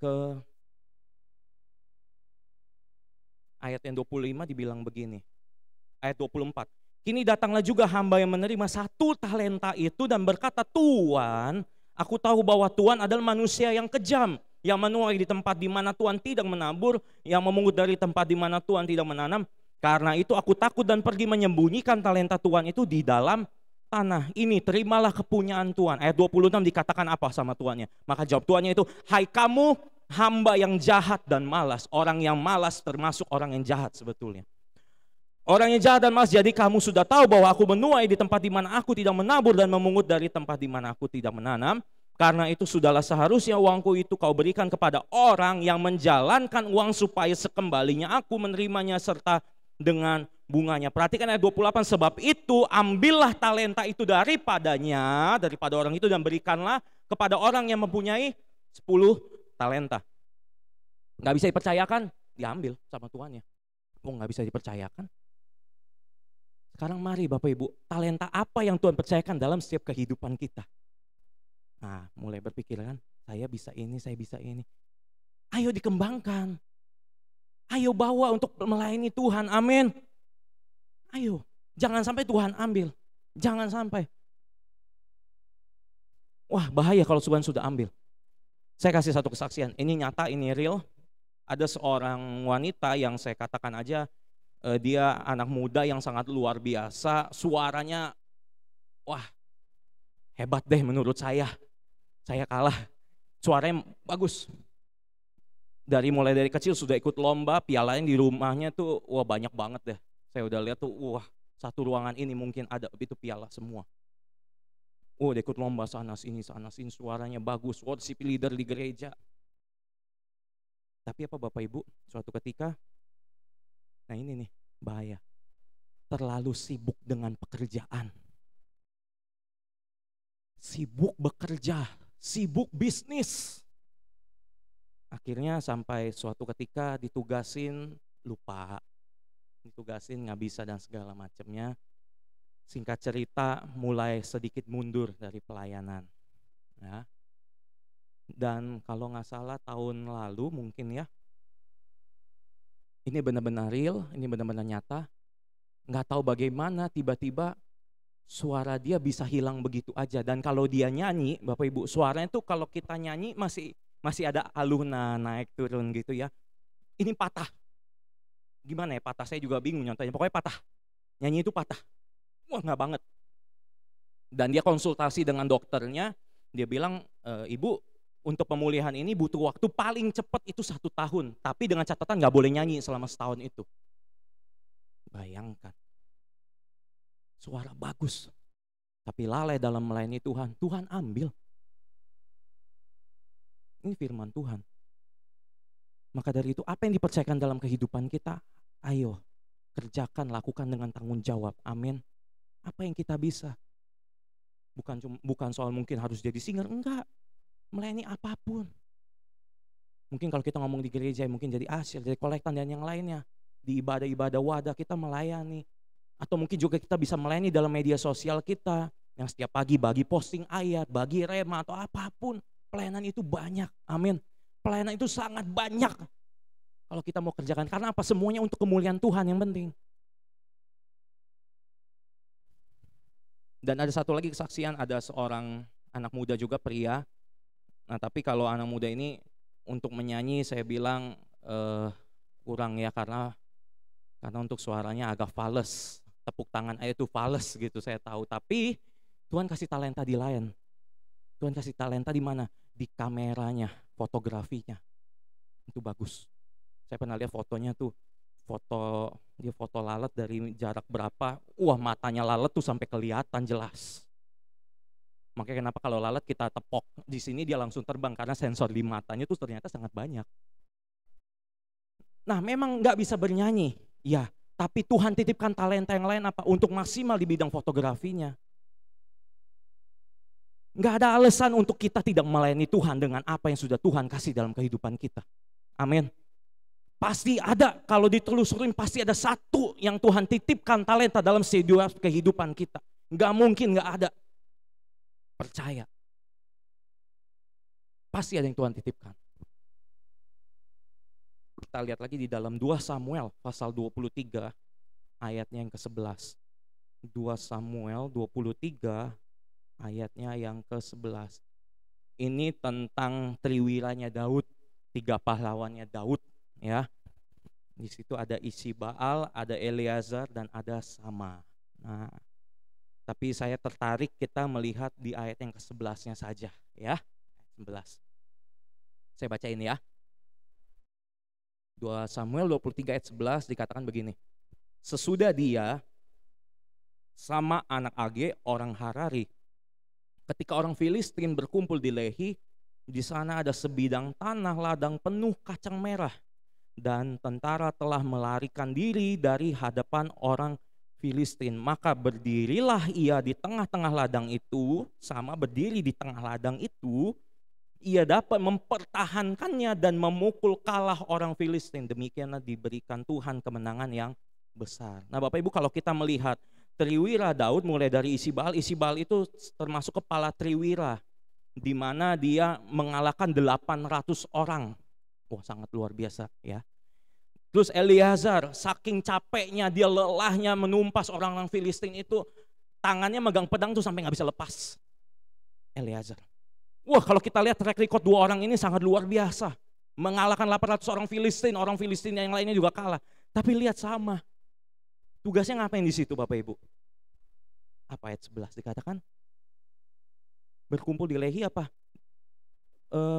ayat yang 25 dibilang begini. Ayat 24. Kini datanglah juga hamba yang menerima 1 talenta itu dan berkata, Tuhan, aku tahu bahwa Tuhan adalah manusia yang kejam, yang menuai di tempat di mana Tuhan tidak menabur, yang memungut dari tempat di mana Tuhan tidak menanam. Karena itu aku takut dan pergi menyembunyikan talenta Tuhan itu di dalam tanah. Ini terimalah kepunyaan Tuhan. Ayat 26 dikatakan apa sama tuannya? Maka jawab tuannya itu, hai kamu hamba yang jahat dan malas. Orang yang malas termasuk orang yang jahat sebetulnya. Orang yang jahat dan malas, jadi kamu sudah tahu bahwa aku menuai di tempat di mana aku tidak menabur dan memungut dari tempat di mana aku tidak menanam. Karena itu sudahlah seharusnya uangku itu kau berikan kepada orang yang menjalankan uang supaya sekembalinya aku menerimanya serta dengan bunganya. Perhatikan ayat 28, sebab itu ambillah talenta itu daripada orang itu dan berikanlah kepada orang yang mempunyai 10 talenta. Gak bisa dipercayakan, diambil sama tuannya. Kok gak bisa dipercayakan? Sekarang mari Bapak Ibu, talenta apa yang Tuhan percayakan dalam setiap kehidupan kita? Nah mulai berpikir kan, saya bisa ini, saya bisa ini. Ayo dikembangkan. Ayo bawa untuk melayani Tuhan, amin. Ayo, jangan sampai Tuhan ambil. Jangan sampai. Wah bahaya kalau Tuhan sudah ambil. Saya kasih satu kesaksian, ini nyata, ini real. Ada seorang wanita yang saya katakan aja, dia anak muda yang sangat luar biasa. Suaranya, wah hebat deh menurut saya. Saya kalah, suaranya bagus. Mulai dari kecil sudah ikut lomba, pialanya di rumahnya tuh wah banyak banget deh. Saya udah lihat tuh, wah satu ruangan ini mungkin ada itu piala semua. Dia ikut lomba sana sini, suaranya bagus, worship leader di gereja. Tapi apa Bapak Ibu, suatu ketika, nah ini nih bahaya, terlalu sibuk dengan pekerjaan. Sibuk bekerja, sibuk bisnis. Akhirnya sampai suatu ketika ditugasin, lupa. Ditugasin nggak bisa dan segala macamnya. Singkat cerita mulai sedikit mundur dari pelayanan. Ya. Dan kalau nggak salah tahun lalu mungkin ya. Ini benar-benar real, ini benar-benar nyata. Nggak tahu bagaimana tiba-tiba suara dia bisa hilang begitu aja. Dan kalau dia nyanyi, Bapak Ibu, suaranya tuh kalau kita nyanyi masih ada alunan naik turun gitu ya. Ini patah. Gimana ya patah, saya juga bingung nyontohnya. Pokoknya patah. Nyanyi itu patah. Wah nggak banget. Dan dia konsultasi dengan dokternya. Dia bilang, ibu untuk pemulihan ini butuh waktu paling cepat itu 1 tahun. Tapi dengan catatan nggak boleh nyanyi selama setahun itu. Bayangkan. Suara bagus. Tapi lalai dalam melayani Tuhan. Tuhan ambil. Ini firman Tuhan. Maka dari itu apa yang dipercayakan dalam kehidupan kita, ayo kerjakan, lakukan dengan tanggung jawab. Amin. Apa yang kita bisa? Bukan soal mungkin harus jadi singer, enggak. Melayani apapun. Mungkin kalau kita ngomong di gereja mungkin jadi asyir, jadi kolektan dan yang lainnya. di ibadah-ibadah wadah kita melayani. Atau mungkin juga kita bisa melayani dalam media sosial kita, yang setiap pagi bagi posting ayat, bagi rema atau apapun. Pelayanan itu banyak, amin. Pelayanan itu sangat banyak kalau kita mau kerjakan. Karena apa? Semuanya untuk kemuliaan Tuhan yang penting. Dan ada satu lagi kesaksian, ada seorang anak muda juga, pria. Nah tapi kalau anak muda ini untuk menyanyi saya bilang kurang ya, karena untuk suaranya agak fales. Tepuk tangan aja itu fales gitu, saya tahu. Tapi Tuhan kasih talenta di lain. Tuhan kasih talenta di mana? Di kameranya, fotografinya. Itu bagus. Saya pernah lihat fotonya tuh, dia foto lalat dari jarak berapa, matanya lalat tuh sampai kelihatan jelas. Makanya kenapa kalau lalat kita tepok di sini dia langsung terbang, karena sensor di matanya tuh ternyata sangat banyak. Nah memang nggak bisa bernyanyi, ya, tapi Tuhan titipkan talenta yang lain apa? Untuk maksimal di bidang fotografinya. Nggak ada alasan untuk kita tidak melayani Tuhan dengan apa yang sudah Tuhan kasih dalam kehidupan kita. Amin. Pasti ada, kalau ditelusurin pasti ada satu yang Tuhan titipkan talenta dalam kehidupan kita. Nggak mungkin nggak ada. Percaya. Pasti ada yang Tuhan titipkan. Kita lihat lagi di dalam 2 Samuel pasal 23 ayatnya yang ke-11. 2 Samuel 23 ayatnya yang ke-11. Ini tentang triwiranya Daud, 3 pahlawannya Daud. Ya, di situ ada Ishibaal, ada Eleazar, dan ada Sama. Nah, tapi saya tertarik kita melihat di ayat yang ke-11-nya saja, ya. 11. Saya baca ini ya. 2 Samuel 23 ayat 11 dikatakan begini. Sesudah dia, Sama anak Age, orang Harari, ketika orang Filistin berkumpul di Lehi, di sana ada sebidang tanah ladang penuh kacang merah. Dan tentara telah melarikan diri dari hadapan orang Filistin. Maka berdirilah ia di tengah-tengah ladang itu. Sama berdiri di tengah ladang itu, ia dapat mempertahankannya dan memukul kalah orang Filistin. Demikianlah diberikan Tuhan kemenangan yang besar. Nah Bapak Ibu, kalau kita melihat triwira Daud mulai dari Ishibaal. Ishibaal itu termasuk kepala triwira, di mana dia mengalahkan 800 orang. Wah, sangat luar biasa ya. Terus Eleazar, saking capeknya, dia lelahnya menumpas orang-orang Filistin itu, tangannya megang pedang tuh sampai nggak bisa lepas. Eleazar. Wah, kalau kita lihat track record 2 orang ini sangat luar biasa. Mengalahkan 800 orang Filistin yang lainnya juga kalah. Tapi lihat Sama. Tugasnya ngapain di situ Bapak Ibu? Apa ayat 11 dikatakan? Berkumpul di Lehi apa?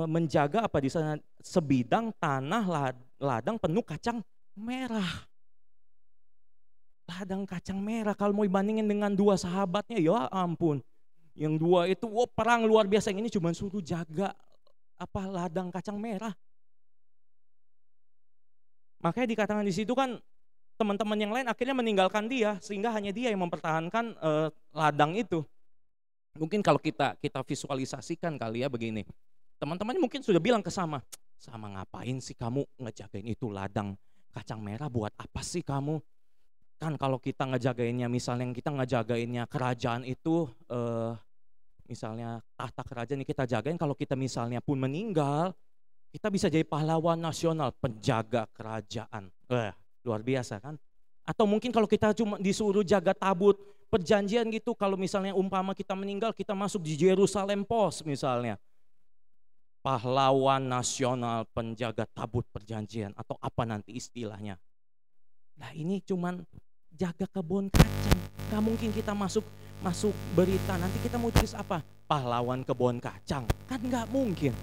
Menjaga apa di sana? Sebidang tanah ladang penuh kacang merah. Ladang kacang merah, kalau mau dibandingin dengan 2 sahabatnya, ya ampun. Yang 2 itu perang luar biasa, yang ini cuma suruh jaga ladang kacang merah. Makanya dikatakan di situ kan teman-teman yang lain akhirnya meninggalkan dia, sehingga hanya dia yang mempertahankan ladang itu. Mungkin kalau kita visualisasikan kali ya begini. Teman-temannya mungkin sudah bilang ke Sama ngapain sih kamu ngejagain itu ladang kacang merah, buat apa sih kamu? Kan kalau kita ngejagainnya, misalnya kita ngejagainnya kerajaan itu, misalnya tahta kerajaan yang kita jagain, kalau kita misalnya pun meninggal, kita bisa jadi pahlawan nasional, penjaga kerajaan. Luar biasa kan? Atau mungkin kalau kita cuma disuruh jaga tabut perjanjian gitu, kalau misalnya umpama kita meninggal, kita masuk di Jerusalem Post misalnya. Pahlawan nasional penjaga tabut perjanjian atau apa nanti istilahnya. Nah ini cuman jaga kebun kacang. Gak mungkin kita masuk berita nanti kita mau tulis apa? Pahlawan kebun kacang. Kan gak mungkin.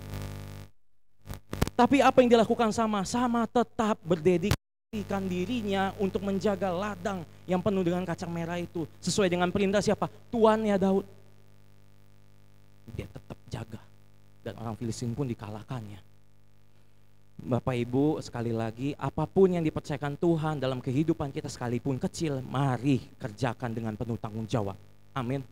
Tapi apa yang dilakukan Sama tetap berdedikasikan dirinya untuk menjaga ladang yang penuh dengan kacang merah itu. Sesuai dengan perintah siapa? Tuannya Daud. Dia tetap jaga. Dan orang Filistin pun dikalahkannya. Bapak Ibu, sekali lagi, apapun yang dipercayakan Tuhan dalam kehidupan kita sekalipun kecil, mari kerjakan dengan penuh tanggung jawab. Amin.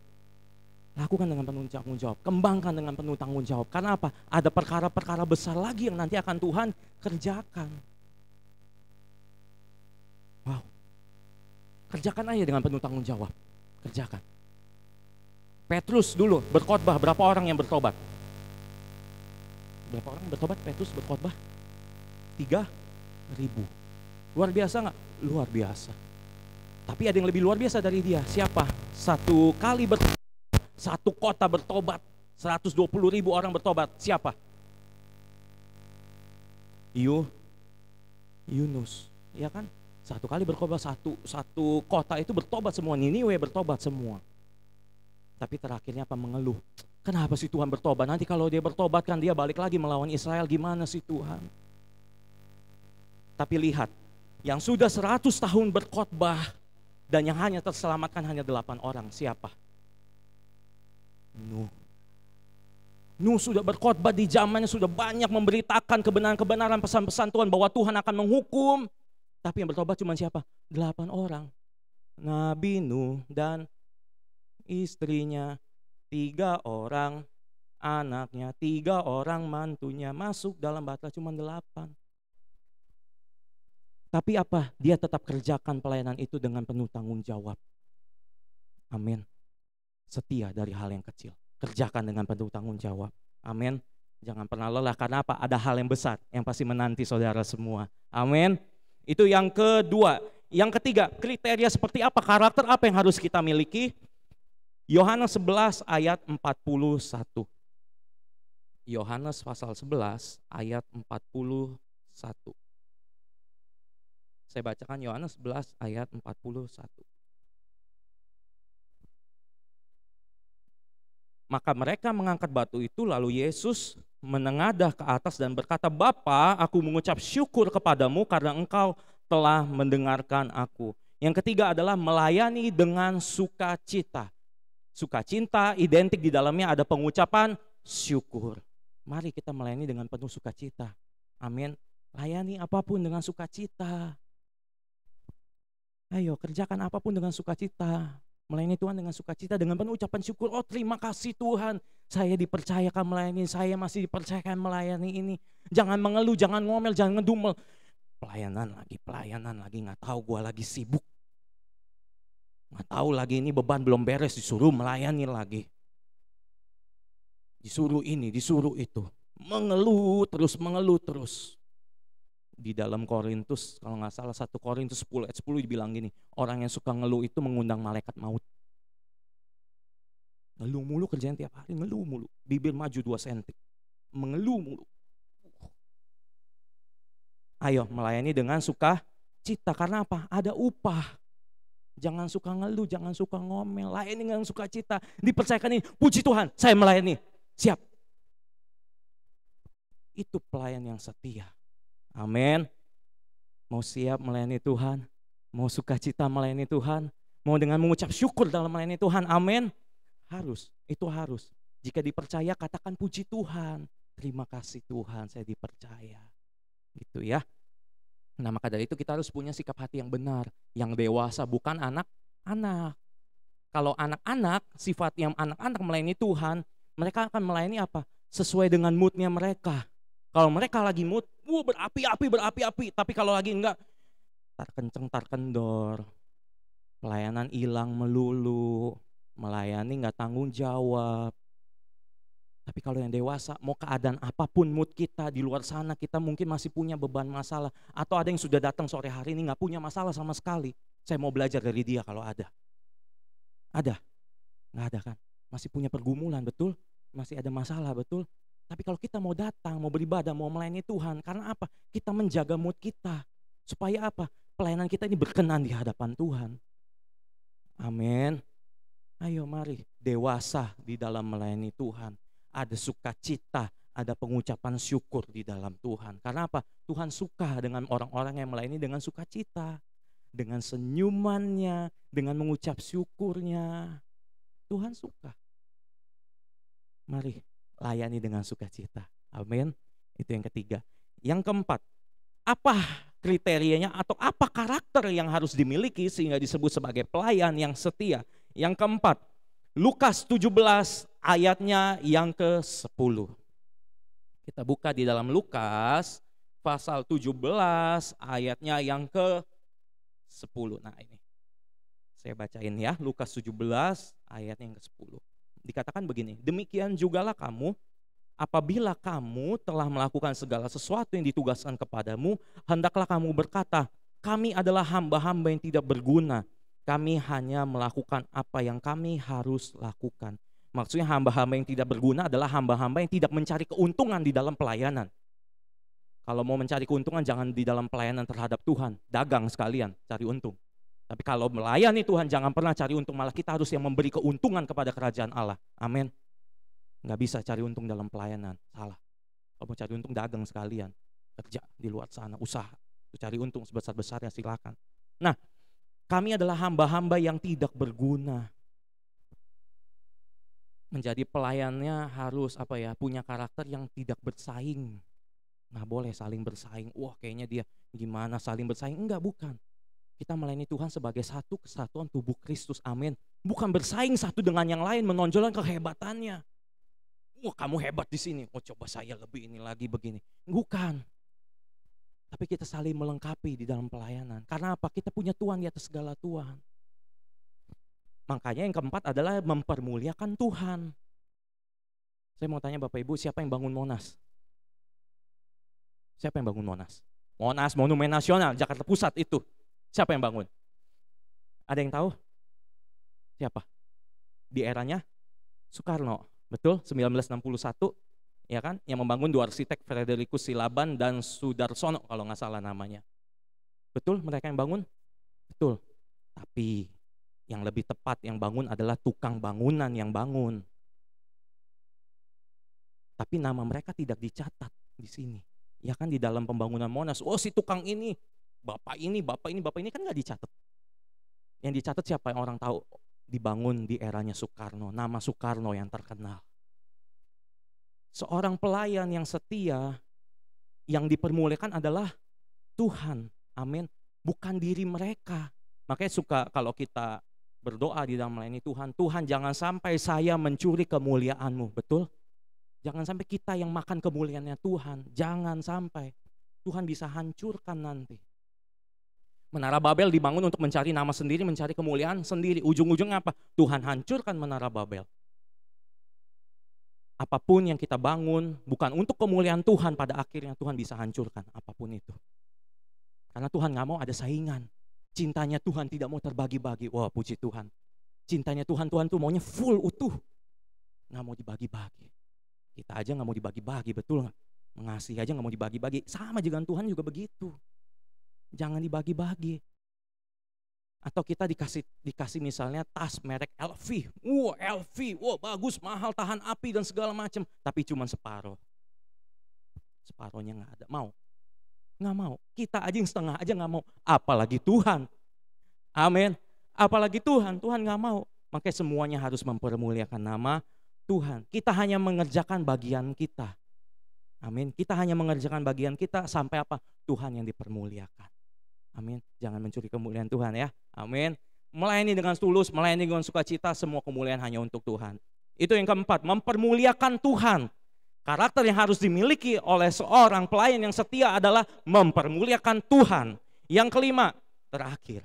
Lakukan dengan penuh tanggung jawab, kembangkan dengan penuh tanggung jawab. Karena apa? Ada perkara-perkara besar lagi yang nanti akan Tuhan kerjakan. Kerjakan aja dengan penuh tanggung jawab. Kerjakan. Petrus dulu berkhotbah, berapa orang yang bertobat? Berapa orang bertobat? Petrus berkhotbah 3.000. Luar biasa nggak? Luar biasa. Tapi ada yang lebih luar biasa dari dia. Siapa? Satu kota bertobat, 120.000 orang bertobat. Siapa? Yunus, ya kan? Satu kali berkhotbah, satu kota itu bertobat semua. Niniwe bertobat semua. Tapi terakhirnya apa? Mengeluh. Kenapa sih Tuhan bertobat? Nanti kalau dia bertobat kan dia balik lagi melawan Israel. Gimana sih Tuhan? Tapi lihat, yang sudah 100 tahun berkhotbah dan yang hanya terselamatkan hanya 8 orang. Siapa? Nuh sudah berkhotbah di zamannya, sudah banyak memberitakan kebenaran-kebenaran, pesan-pesan Tuhan bahwa Tuhan akan menghukum. Tapi yang bertobat cuma siapa? 8 orang. Nabi Nuh dan istrinya, 3 orang anaknya, 3 orang mantunya masuk dalam batra cuma 8. Tapi apa? Dia tetap kerjakan pelayanan itu dengan penuh tanggung jawab. Amin. Setia dari hal yang kecil. Kerjakan dengan penuh tanggung jawab. Amin. Jangan pernah lelah, karena apa? Ada hal yang besar yang pasti menanti saudara semua. Amin. Itu yang kedua. Yang ketiga, kriteria seperti apa? Karakter apa yang harus kita miliki? Yohanes 11 ayat 41. Yohanes pasal 11 ayat 41. Saya bacakan Yohanes 11 ayat 41. Maka mereka mengangkat batu itu, lalu Yesus menengadah ke atas dan berkata, Bapa, aku mengucap syukur kepadamu karena engkau telah mendengarkan aku. Yang ketiga adalah melayani dengan sukacita. Sukacita identik di dalamnya ada pengucapan syukur. Mari kita melayani dengan penuh sukacita. Amin. Layani apapun dengan sukacita. Ayo kerjakan apapun dengan sukacita. Melayani Tuhan dengan sukacita, dengan penuh ucapan syukur. Oh terima kasih Tuhan, saya dipercayakan melayani, saya masih dipercayakan melayani ini. Jangan mengeluh, jangan ngomel, jangan ngedumel. Pelayanan lagi, nggak tahu gue lagi sibuk. Nggak tahu lagi ini beban belum beres, disuruh melayani lagi. Disuruh ini, disuruh itu. Mengeluh terus. Di dalam Korintus, kalau nggak salah 1 Korintus 10 ayat 10 dibilang gini, orang yang suka ngeluh itu mengundang malaikat maut. Ngeluh mulu kerjaan tiap hari, ngeluh mulu. Bibir maju 2 senti. Mengeluh mulu. Ayo melayani dengan sukacita, karena apa? Ada upah. Jangan suka ngeluh, jangan suka ngomel. Layani dengan sukacita. Dipercayakan ini, puji Tuhan, saya melayani. Siap. Itu pelayan yang setia. Amin. Mau siap melayani Tuhan? Mau sukacita melayani Tuhan? Mau dengan mengucap syukur dalam melayani Tuhan? Amin. Harus, itu harus. Jika dipercaya katakan puji Tuhan. Terima kasih Tuhan, saya dipercaya. Gitu ya. Nah maka dari itu kita harus punya sikap hati yang benar, yang dewasa, bukan anak-anak. Kalau anak-anak, sifat yang anak-anak melayani Tuhan, mereka akan melayani apa? Sesuai dengan moodnya mereka. Kalau mereka lagi mood, berapi-api. Tapi kalau lagi enggak, tar kendor. Pelayanan hilang melulu, melayani enggak tanggung jawab. Tapi kalau yang dewasa, mau keadaan apapun mood kita di luar sana, kita mungkin masih punya beban masalah. Atau ada yang sudah datang sore hari ini enggak punya masalah sama sekali. Saya mau belajar dari dia kalau ada. Ada? Enggak ada kan? Masih punya pergumulan, betul? Masih ada masalah, betul? Tapi kalau kita mau datang, mau beribadah, mau melayani Tuhan, karena apa? Kita menjaga mood kita. Supaya apa? Pelayanan kita ini berkenan di hadapan Tuhan. Amin. Ayo mari, dewasa di dalam melayani Tuhan. Ada sukacita, ada pengucapan syukur di dalam Tuhan. Karena apa? Tuhan suka dengan orang-orang yang melayani dengan sukacita. Dengan senyumannya, dengan mengucap syukurnya. Tuhan suka. Mari layani dengan sukacita. Amin. Itu yang ketiga. Yang keempat, apa kriterianya atau apa karakter yang harus dimiliki sehingga disebut sebagai pelayan yang setia? Yang keempat, Lukas 17 ayatnya yang ke-10. Kita buka di dalam Lukas pasal 17 ayatnya yang ke-10. Nah ini. Saya bacain ya, Lukas 17 ayat yang ke-10. Dikatakan begini, demikian jugalah kamu, apabila kamu telah melakukan segala sesuatu yang ditugaskan kepadamu, hendaklah kamu berkata, kami adalah hamba-hamba yang tidak berguna. Kami hanya melakukan apa yang kami harus lakukan. Maksudnya hamba-hamba yang tidak berguna adalah hamba-hamba yang tidak mencari keuntungan di dalam pelayanan. Kalau mau mencari keuntungan jangan di dalam pelayanan terhadap Tuhan. Dagang sekalian, cari untung. Tapi kalau melayani Tuhan jangan pernah cari untung. Malah kita harus yang memberi keuntungan kepada kerajaan Allah. Amin. Nggak bisa cari untung dalam pelayanan. Salah. Kalau mau cari untung dagang sekalian. Kerja di luar sana, usaha. Cari untung sebesar-besarnya silakan. Nah, kami adalah hamba-hamba yang tidak berguna. Menjadi pelayannya harus punya karakter yang tidak bersaing. Nggak boleh saling bersaing. Wah kayaknya dia gimana saling bersaing. Enggak, bukan. Kita melayani Tuhan sebagai satu kesatuan tubuh Kristus. Amin. Bukan bersaing satu dengan yang lain, menonjolkan kehebatannya. Wah kamu hebat di sini. Oh coba saya lebih ini lagi begini. Bukan. Tapi kita saling melengkapi di dalam pelayanan. Karena apa? Kita punya Tuhan di atas segala Tuhan. Makanya yang keempat adalah mempermuliakan Tuhan. Saya mau tanya Bapak Ibu, siapa yang bangun Monas? Siapa yang bangun Monas? Monas, Monumen Nasional, Jakarta Pusat itu. Siapa yang bangun? Ada yang tahu? Siapa? Di eranya Soekarno, betul? 1961, ya kan? Yang membangun dua arsitek, Frederikus Silaban dan Sudarsono kalau nggak salah namanya. Betul mereka yang bangun? Betul. Tapi yang lebih tepat yang bangun adalah tukang bangunan yang bangun. Tapi nama mereka tidak dicatat di sini. Ya kan di dalam pembangunan Monas, oh si tukang ini, bapak ini kan nggak dicatat. Yang dicatat siapa yang orang tahu? Dibangun di eranya Soekarno, nama Soekarno yang terkenal. Seorang pelayan yang setia, yang dipermuliakan adalah Tuhan, amin. Bukan diri mereka. Makanya suka kalau kita berdoa di dalam melayani Tuhan, Tuhan jangan sampai saya mencuri kemuliaan-Mu, betul? Jangan sampai kita yang makan kemuliaannya Tuhan. Jangan sampai. Tuhan bisa hancurkan nanti. Menara Babel dibangun untuk mencari nama sendiri, mencari kemuliaan sendiri. Ujung-ujungnya apa? Tuhan hancurkan Menara Babel. Apapun yang kita bangun bukan untuk kemuliaan Tuhan, pada akhirnya Tuhan bisa hancurkan apapun itu. Karena Tuhan gak mau ada saingan. Cintanya Tuhan tidak mau terbagi-bagi. Wah puji Tuhan. Cintanya Tuhan tuh maunya full utuh. Gak mau dibagi-bagi. Kita aja gak mau dibagi-bagi, betul gak? Mengasihi aja gak mau dibagi-bagi. Sama dengan Tuhan juga begitu. Jangan dibagi-bagi. Atau kita dikasih misalnya tas merek LV. Wah LV, wah bagus, mahal, tahan api dan segala macam. Tapi cuma separuh. Separuhnya gak ada. Mau? Gak mau. Kita aja yang setengah aja gak mau. Apalagi Tuhan. Amin. Apalagi Tuhan gak mau. Makanya semuanya harus mempermuliakan nama Tuhan. Kita hanya mengerjakan bagian kita. Amin. Kita hanya mengerjakan bagian kita sampai apa? Tuhan yang dipermuliakan. Amin. Jangan mencuri kemuliaan Tuhan ya. Amin. Melayani dengan tulus, melayani dengan sukacita, semua kemuliaan hanya untuk Tuhan. Itu yang keempat, mempermuliakan Tuhan. Karakter yang harus dimiliki oleh seorang pelayan yang setia adalah mempermuliakan Tuhan. Yang kelima, terakhir.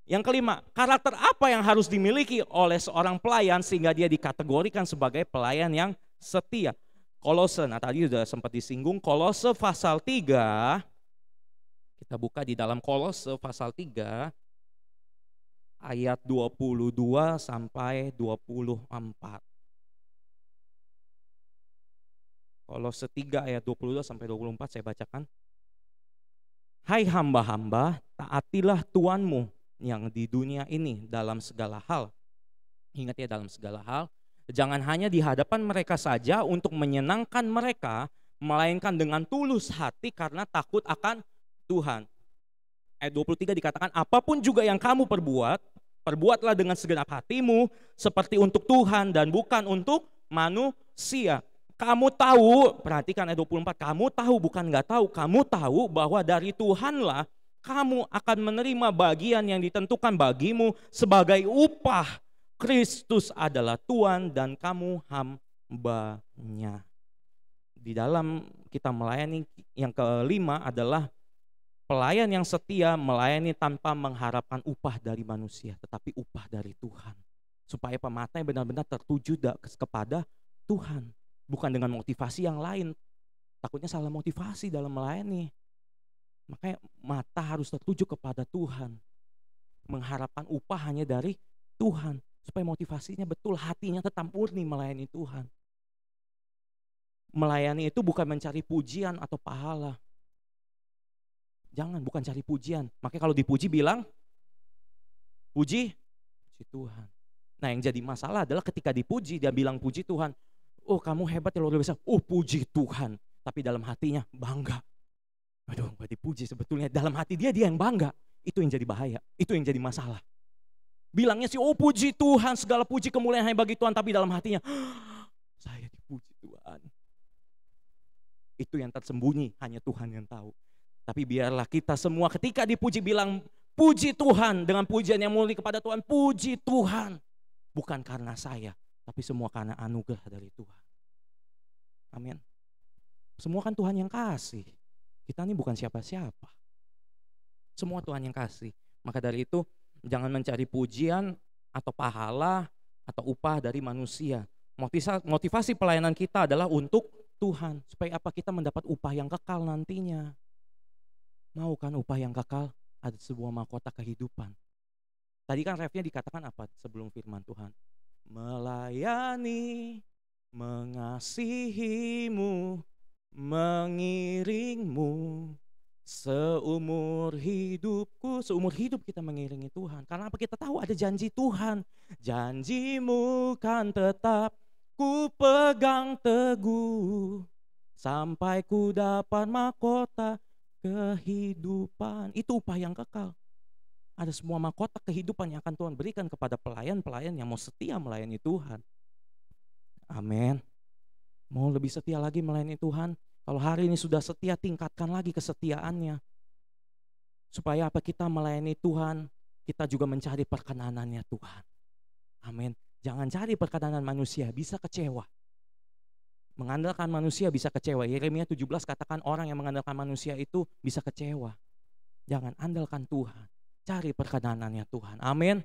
Yang kelima, karakter apa yang harus dimiliki oleh seorang pelayan sehingga dia dikategorikan sebagai pelayan yang setia? Kolose, nah tadi sudah sempat disinggung, Kolose pasal 3. Kita buka di dalam Kolose pasal 3 ayat 22 sampai 24. Kolose 3 ayat 22 sampai 24 saya bacakan. Hai hamba-hamba, taatilah Tuanmu yang di dunia ini dalam segala hal. Ingat ya, dalam segala hal. Jangan hanya di hadapan mereka saja untuk menyenangkan mereka, melainkan dengan tulus hati karena takut akan Tuhan. Ayat 23 dikatakan, apapun juga yang kamu perbuat, perbuatlah dengan segenap hatimu seperti untuk Tuhan dan bukan untuk manusia. Kamu tahu, perhatikan ayat 24, kamu tahu bukan gak tahu, kamu tahu bahwa dari Tuhanlah kamu akan menerima bagian yang ditentukan bagimu sebagai upah. Kristus adalah Tuhan dan kamu hambanya. Di dalam kita melayani yang kelima adalah Pelayan yang setia melayani tanpa mengharapkan upah dari manusia, tetapi upah dari Tuhan. Supaya pematanya benar-benar tertuju kepada Tuhan, bukan dengan motivasi yang lain. Takutnya salah motivasi dalam melayani. Makanya mata harus tertuju kepada Tuhan. Mengharapkan upah hanya dari Tuhan. Supaya motivasinya betul, hatinya tetap murni melayani Tuhan. Melayani itu bukan mencari pujian atau pahala. Jangan, bukan cari pujian. Makanya kalau dipuji bilang, puji Tuhan. Nah yang jadi masalah adalah ketika dipuji, dia bilang puji Tuhan. Oh kamu hebat ya luar biasa. Oh puji Tuhan. Tapi dalam hatinya bangga. Aduh gak dipuji sebetulnya. Dalam hati dia yang bangga. Itu yang jadi bahaya. Itu yang jadi masalah. Bilangnya sih oh puji Tuhan. Segala puji kemuliaan hanya bagi Tuhan. Tapi dalam hatinya saya dipuji Tuhan. Itu yang tersembunyi. Hanya Tuhan yang tahu. Tapi biarlah kita semua ketika dipuji bilang puji Tuhan. Dengan pujian yang mulia kepada Tuhan. Puji Tuhan. Bukan karena saya. Tapi semua karena anugerah dari Tuhan. Amin. Semua kan Tuhan yang kasih. Kita ini bukan siapa-siapa. Semua Tuhan yang kasih. Maka dari itu jangan mencari pujian atau pahala atau upah dari manusia. Motivasi pelayanan kita adalah untuk Tuhan. Supaya apa? Kita mendapat upah yang kekal nantinya. Mau kan upah yang kekal? Ada sebuah mahkota kehidupan. Tadi kan refnya dikatakan apa sebelum firman Tuhan? Melayani, mengasihimu, mengiringmu seumur hidupku. Seumur hidup kita mengiringi Tuhan. Karena apa? Kita tahu ada janji Tuhan. Janjimu kan tetap ku pegang teguh sampai ku dapat mahkota kehidupan. Itu upah yang kekal. Ada semua mahkota kehidupan yang akan Tuhan berikan kepada pelayan-pelayan yang mau setia melayani Tuhan. Amin. Mau lebih setia lagi melayani Tuhan? Kalau hari ini sudah setia, tingkatkan lagi kesetiaannya. Supaya apa? Kita melayani Tuhan, kita juga mencari perkenanannya Tuhan. Amin. Jangan cari perkenanan manusia, bisa kecewa. Mengandalkan manusia bisa kecewa. Yeremia 17 katakan orang yang mengandalkan manusia itu bisa kecewa. Jangan, andalkan Tuhan. Cari perkenanannya Tuhan. Amin.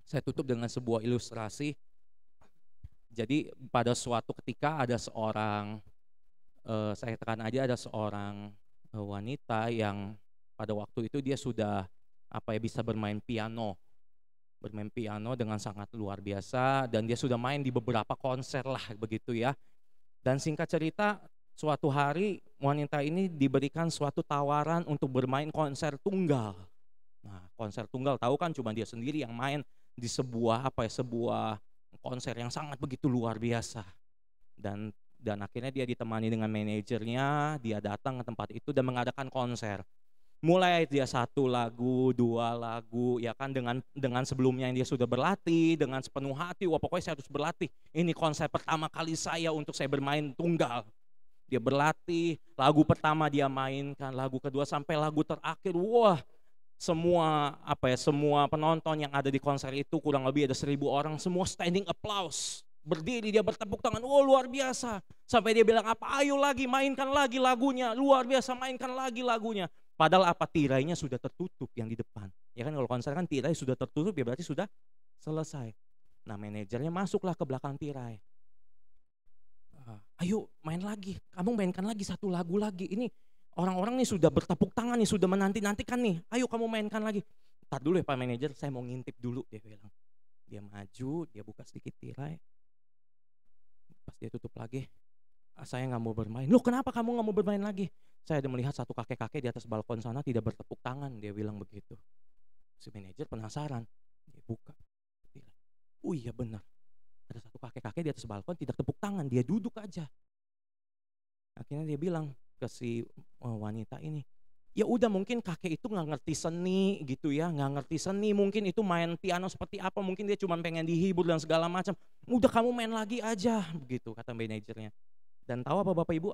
Saya tutup dengan sebuah ilustrasi. Jadi pada suatu ketika ada seorang, saya katakan aja ada seorang wanita yang pada waktu itu dia sudah bisa bermain piano. Bermain piano dengan sangat luar biasa. Dan dia sudah main di beberapa konser lah begitu ya. Dan singkat cerita, suatu hari wanita ini diberikan suatu tawaran untuk bermain konser tunggal. Nah, konser tunggal tahu kan cuma dia sendiri yang main di sebuah sebuah konser yang sangat begitu luar biasa. Dan akhirnya dia ditemani dengan manajernya, dia datang ke tempat itu dan mengadakan konser. Mulai dia 1 lagu, 2 lagu, ya kan dengan sebelumnya yang dia sudah berlatih dengan sepenuh hati. Wah pokoknya saya harus berlatih. Ini konser pertama kali saya untuk saya bermain tunggal. Dia berlatih, lagu pertama dia mainkan, lagu kedua sampai lagu terakhir. Wah semua semua penonton yang ada di konser itu kurang lebih ada 1.000 orang, semua standing applause. Berdiri dia bertepuk tangan, oh luar biasa. Sampai dia bilang ayo lagi, mainkan lagi lagunya, luar biasa, mainkan lagi lagunya. Padahal tirainya sudah tertutup yang di depan. Ya kan kalau konser kan tirai sudah tertutup ya berarti sudah selesai. Nah manajernya masuklah ke belakang tirai. Ayo main lagi, kamu mainkan lagi 1 lagu lagi. Ini orang-orang nih sudah bertepuk tangan nih, sudah menanti-nantikan nih. Ayo kamu mainkan lagi. Ntar dulu ya Pak Manajer, saya mau ngintip dulu, dia bilang. Dia maju, dia buka sedikit tirai. Pas dia tutup lagi, saya gak mau bermain. Loh kenapa kamu gak mau bermain lagi? Saya ada melihat 1 kakek-kakek di atas balkon sana tidak bertepuk tangan, dia bilang begitu. Si manajer penasaran, dia buka. Oh iya benar, ada 1 kakek-kakek di atas balkon tidak tepuk tangan, dia duduk aja. Akhirnya dia bilang ke si wanita ini, ya udah mungkin kakek itu nggak ngerti seni gitu ya, nggak ngerti seni, mungkin itu main piano seperti apa, mungkin dia cuma pengen dihibur dan segala macam. Udah kamu main lagi aja, begitu kata manajernya. Dan tahu apa Bapak Ibu,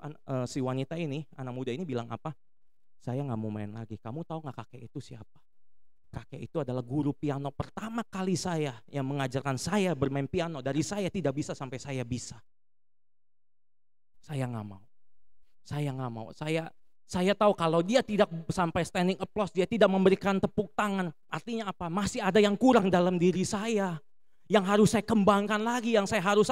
si wanita ini, anak muda ini bilang apa? Saya nggak mau main lagi. Kamu tahu nggak kakek itu siapa? Kakek itu adalah guru piano pertama kali saya yang mengajarkan saya bermain piano. Dari saya tidak bisa sampai saya bisa. Saya nggak mau. Saya nggak mau. Saya tahu kalau dia tidak sampai standing applause, dia tidak memberikan tepuk tangan. Artinya apa? Masih ada yang kurang dalam diri saya. Yang harus saya kembangkan lagi, yang saya harus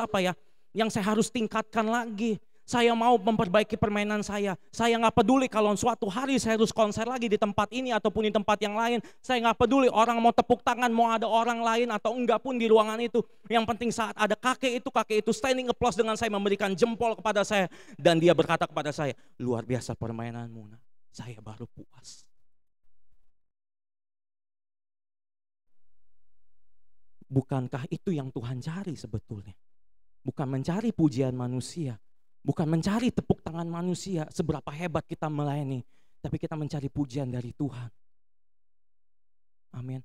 yang saya harus tingkatkan lagi. Saya mau memperbaiki permainan saya. Saya nggak peduli kalau suatu hari saya harus konser lagi di tempat ini ataupun di tempat yang lain. Saya nggak peduli orang mau tepuk tangan, mau ada orang lain atau enggak pun di ruangan itu. Yang penting saat ada kakek itu standing applause dengan saya, memberikan jempol kepada saya. Dan dia berkata kepada saya, luar biasa permainanmu. Nah, saya baru puas. Bukankah itu yang Tuhan cari sebetulnya? Bukan mencari pujian manusia. Bukan mencari tepuk tangan manusia, seberapa hebat kita melayani. Tapi kita mencari pujian dari Tuhan. Amin.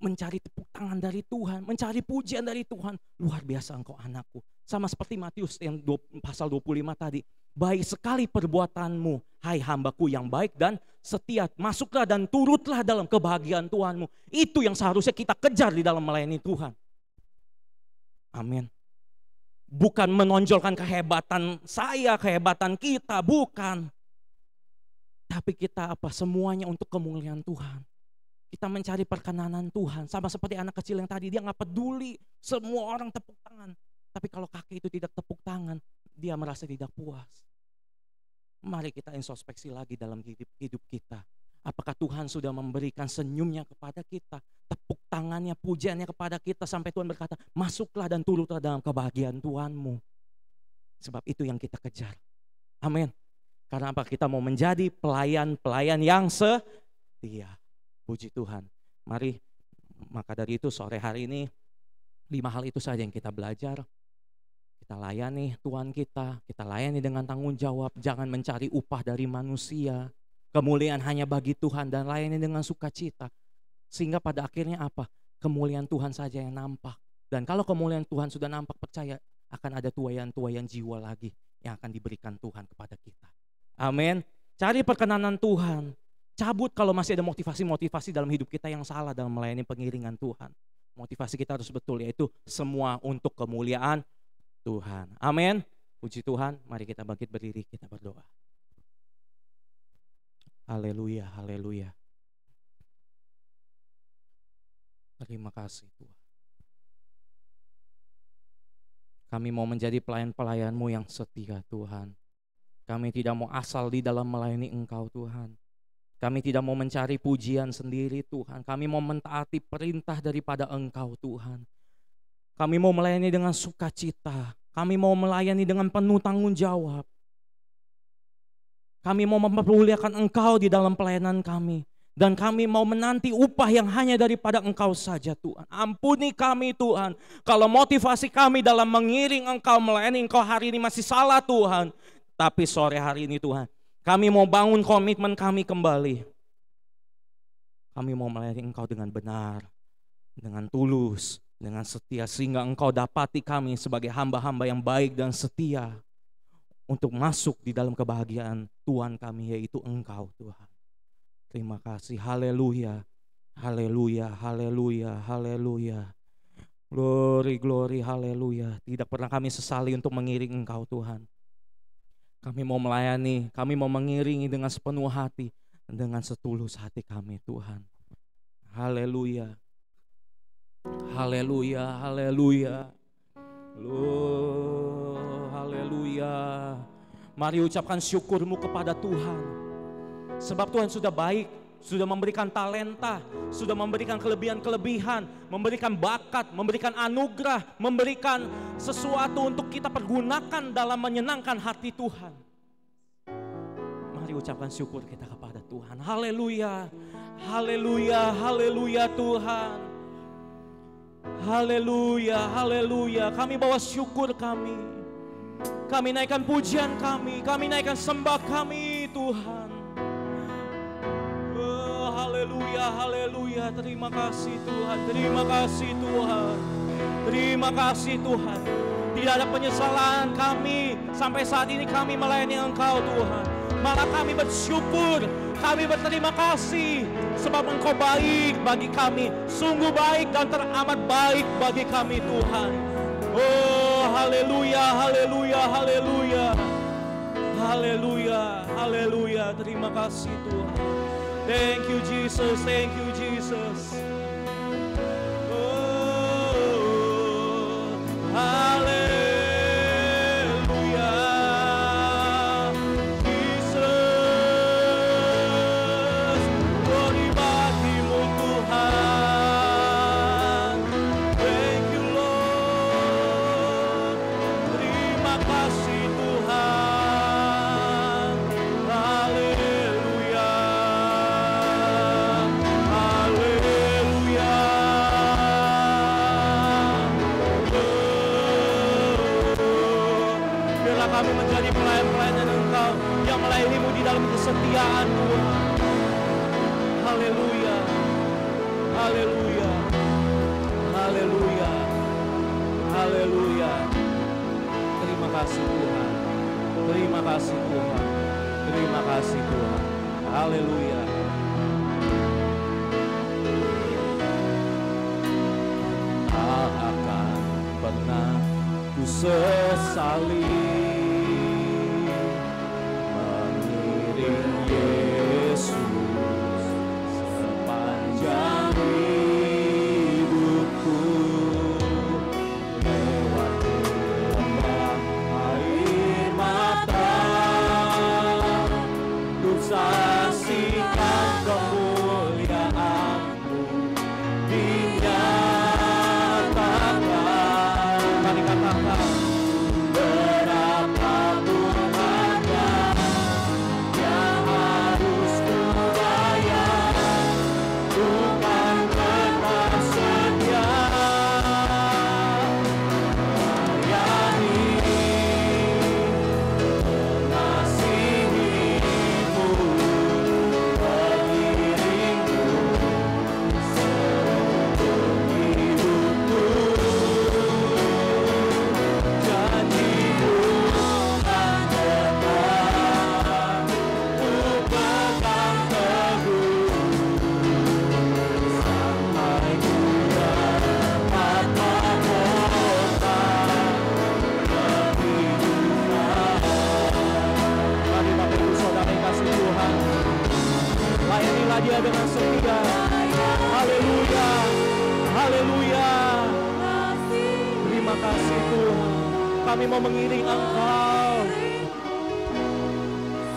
Mencari tepuk tangan dari Tuhan, mencari pujian dari Tuhan. Luar biasa engkau anakku. Sama seperti Matius yang pasal 25 tadi. Baik sekali perbuatanmu, hai hambaku yang baik dan setia. Masuklah dan turutlah dalam kebahagiaan Tuhanmu. Itu yang seharusnya kita kejar di dalam melayani Tuhan. Amin. Bukan menonjolkan kehebatan saya, kehebatan kita, bukan. Tapi kita semuanya untuk kemuliaan Tuhan. Kita mencari perkenanan Tuhan. Sama seperti anak kecil yang tadi, dia gak peduli semua orang tepuk tangan. Tapi kalau kakek itu tidak tepuk tangan, dia merasa tidak puas. Mari kita introspeksi lagi dalam hidup kita. Apakah Tuhan sudah memberikan senyumnya kepada kita, tepuk tangannya, pujiannya kepada kita, sampai Tuhan berkata, masuklah dan turutlah dalam kebahagiaan Tuhanmu. Sebab itu yang kita kejar. Amin. Karena apa? Kita mau menjadi pelayan-pelayan yang setia. Puji Tuhan. Mari, maka dari itu sore hari ini 5 hal itu saja yang kita belajar. Kita layani Tuhan kita layani dengan tanggung jawab, jangan mencari upah dari manusia. Kemuliaan hanya bagi Tuhan dan layani dengan sukacita. Sehingga pada akhirnya apa? Kemuliaan Tuhan saja yang nampak. Dan kalau kemuliaan Tuhan sudah nampak, percaya akan ada tuaian-tuaian jiwa lagi yang akan diberikan Tuhan kepada kita. Amin. Cari perkenanan Tuhan. Cabut kalau masih ada motivasi-motivasi dalam hidup kita yang salah dalam melayani pengiringan Tuhan. Motivasi kita harus betul, yaitu semua untuk kemuliaan Tuhan. Amin. Puji Tuhan. Mari kita bangkit berdiri, kita berdoa. Haleluya, haleluya. Terima kasih Tuhan. Kami mau menjadi pelayan-pelayan-Mu yang setia Tuhan. Kami tidak mau asal di dalam melayani Engkau Tuhan. Kami tidak mau mencari pujian sendiri Tuhan. Kami mau mentaati perintah daripada Engkau Tuhan. Kami mau melayani dengan sukacita. Kami mau melayani dengan penuh tanggung jawab. Kami mau mempermuliakan Engkau di dalam pelayanan kami. Dan kami mau menanti upah yang hanya daripada Engkau saja Tuhan. Ampuni kami Tuhan. Kalau motivasi kami dalam mengiring Engkau, melayani Engkau hari ini masih salah Tuhan. Tapi sore hari ini Tuhan, kami mau bangun komitmen kami kembali. Kami mau melayani Engkau dengan benar, dengan tulus, dengan setia. Sehingga Engkau dapati kami sebagai hamba-hamba yang baik dan setia. Untuk masuk di dalam kebahagiaan Tuhan kami, yaitu Engkau Tuhan. Terima kasih, haleluya, haleluya, haleluya, haleluya. Glory, glory, haleluya. Tidak pernah kami sesali untuk mengiring Engkau Tuhan. Kami mau melayani, kami mau mengiringi dengan sepenuh hati, dengan setulus hati kami Tuhan. Haleluya, haleluya, haleluya. Haleluya. Mari ucapkan syukurmu kepada Tuhan. Sebab Tuhan sudah baik, sudah memberikan talenta, sudah memberikan kelebihan-kelebihan, memberikan bakat, memberikan anugerah, memberikan sesuatu untuk kita pergunakan dalam menyenangkan hati Tuhan. Mari ucapkan syukur kita kepada Tuhan. Haleluya. Haleluya, haleluya Tuhan. Haleluya, haleluya. Kami bawa syukur kami. Kami naikkan pujian kami naikkan sembah kami Tuhan. Oh, haleluya, haleluya. Terima kasih Tuhan, terima kasih Tuhan. Terima kasih Tuhan. Tidak ada penyesalan kami sampai saat ini kami melayani Engkau Tuhan. Malah kami bersyukur, kami berterima kasih sebab Engkau baik bagi kami, sungguh baik dan teramat baik bagi kami Tuhan. Oh haleluya, haleluya, haleluya. Haleluya, haleluya. Terima kasih Tuhan. Thank you Jesus, thank you Jesus. Oh, haleluya. Jesus, glory bagimu Tuhan. Thank you Lord. Terima kasih Tuhan. Haleluya. Haleluya. Biarlah kami menjadi pelayan-pelayan Engkau yang melayanimu di dalam kesetiaan Tuhan. Haleluya. Haleluya. Haleluya. Haleluya. Terima kasih Tuhan. Terima kasih Tuhan. Terima kasih Tuhan. Haleluya. Tak akan pernah ku sesali mengiring Yesus sepanjang hidupku. Lewati lembah air mata, ku saksikan kemuliaan-Mu dinyatakan. Mari katakan, berapapun harga yang harus ku bayar, bukan pernah setia melayani, mengasihi-Mu, mengiring-Mu seumur hidupku. Janji-Mu kan tetap ku pegang teguh, sampai ku dapat mahkota kehidupan. Mari Bapak Ibu Saudara yang kasih Tuhan, layanilah Dia dengan setia. Haleluya, haleluya. Terima kasih Tuhan, kami mau mengiring Engkau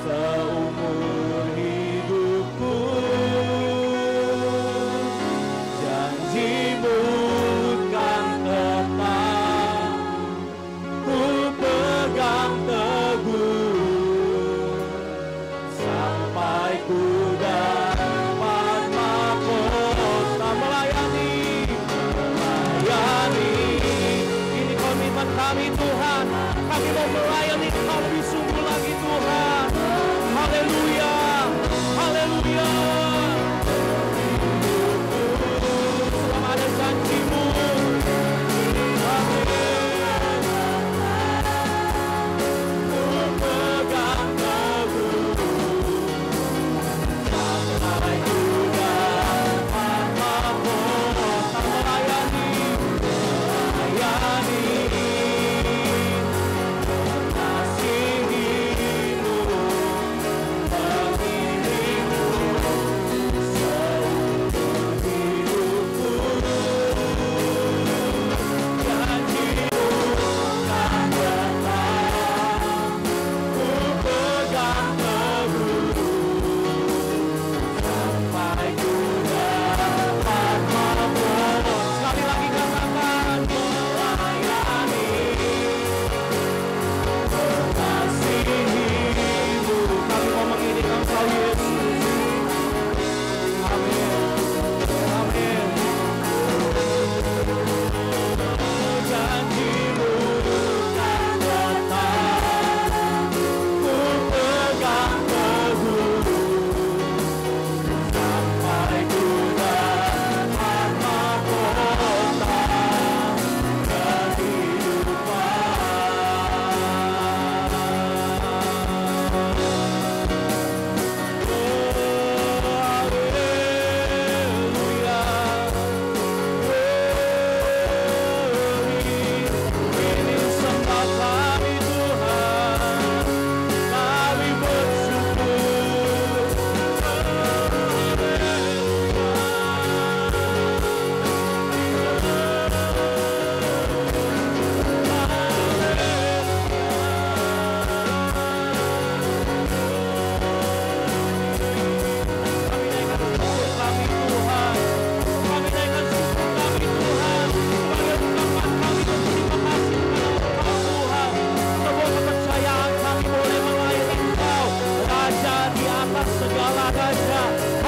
seumur hidupku. Janji-Mu kan tetap ku pegang teguh, sampai ku dapat mahkota melayani. Ini komitmen kami Tuhan, kami mau melayani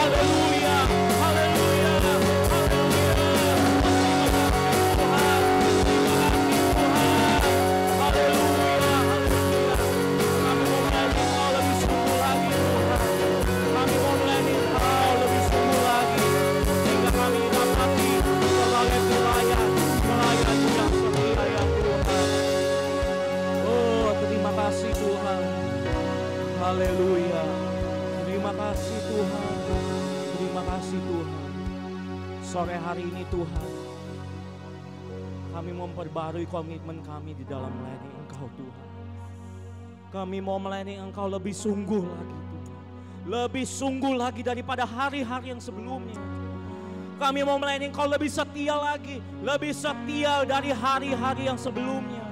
haleluya, haleluya, haleluya. Haleluya. Terima kasih Tuhan. Terima kasih Tuhan. Sore hari ini Tuhan, kami memperbarui komitmen kami di dalam melayani Engkau Tuhan. Kami mau melayani Engkau lebih sungguh lagi Tuhan. Lebih sungguh lagi daripada hari-hari yang sebelumnya. Kami mau melayani Engkau lebih setia lagi. Lebih setia dari hari-hari yang sebelumnya.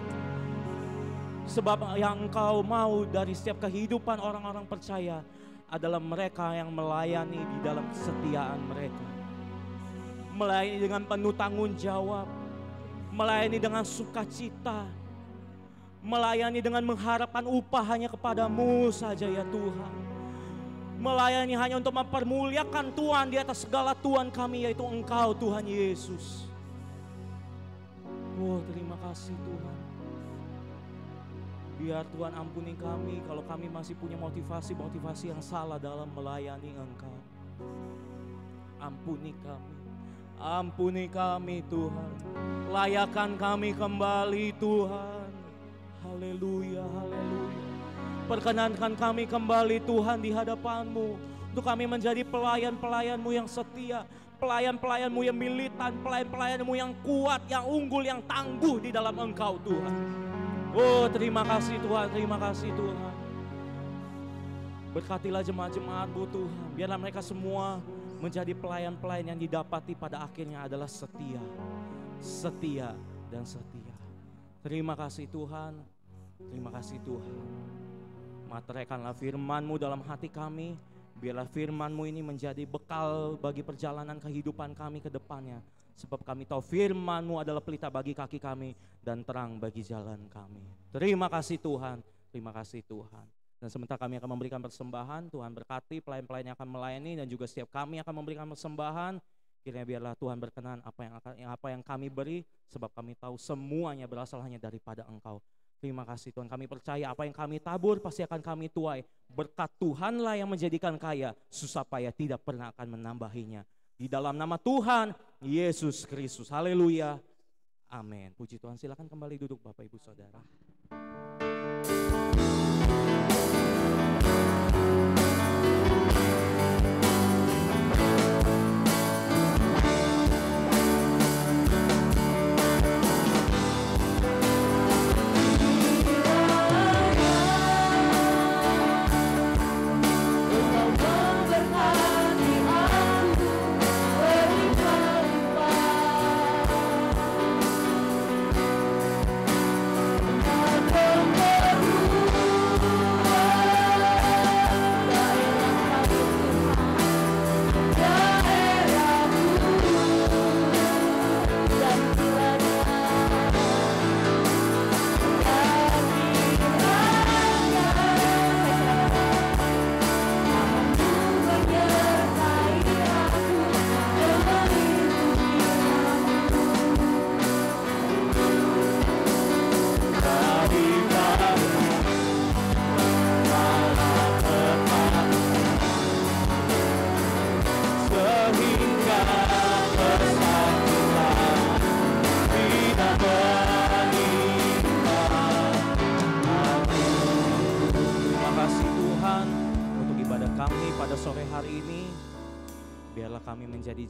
Sebab yang Engkau mau dari setiap kehidupan orang-orang percaya adalah mereka yang melayani di dalam kesetiaan mereka. Melayani dengan penuh tanggung jawab. Melayani dengan sukacita. Melayani dengan mengharapkan upah hanya kepadamu saja ya Tuhan. Melayani hanya untuk mempermuliakan Tuhan di atas segala Tuhan kami, yaitu Engkau Tuhan Yesus. Oh, terima kasih Tuhan. Biar Tuhan ampuni kami kalau kami masih punya motivasi-motivasi yang salah dalam melayani Engkau. Ampuni kami. Ampuni kami Tuhan. Layakan kami kembali Tuhan. Haleluya, haleluya. Perkenankan kami kembali Tuhan di hadapan-Mu. Untuk kami menjadi pelayan-pelayan-Mu yang setia. Pelayan-pelayan-Mu yang militan. Pelayan-pelayan-Mu yang kuat, yang unggul, yang tangguh di dalam Engkau Tuhan. Oh, terima kasih Tuhan, terima kasih Tuhan. Berkatilah jemaat-jemaat-Mu Tuhan. Biarlah mereka semua menjadi pelayan-pelayan yang didapati pada akhirnya adalah setia. Setia dan setia. Terima kasih Tuhan. Terima kasih Tuhan. Materaikanlah firman-Mu dalam hati kami. Biarlah firman-Mu ini menjadi bekal bagi perjalanan kehidupan kami ke depannya. Sebab kami tahu firman-Mu adalah pelita bagi kaki kami dan terang bagi jalan kami. Terima kasih Tuhan, terima kasih Tuhan. Dan sementara kami akan memberikan persembahan, Tuhan berkati pelayan-pelayan yang akan melayani dan juga setiap kami akan memberikan persembahan. Kiranya biarlah Tuhan berkenan apa yang kami beri, sebab kami tahu semuanya berasal hanya daripada Engkau. Terima kasih Tuhan, kami percaya apa yang kami tabur pasti akan kami tuai. Berkat Tuhanlah yang menjadikan kaya, susah payah tidak pernah akan menambahinya. Di dalam nama Tuhan Yesus Kristus. Haleluya. Amin. Puji Tuhan. Silakan kembali duduk Bapak Ibu Saudara.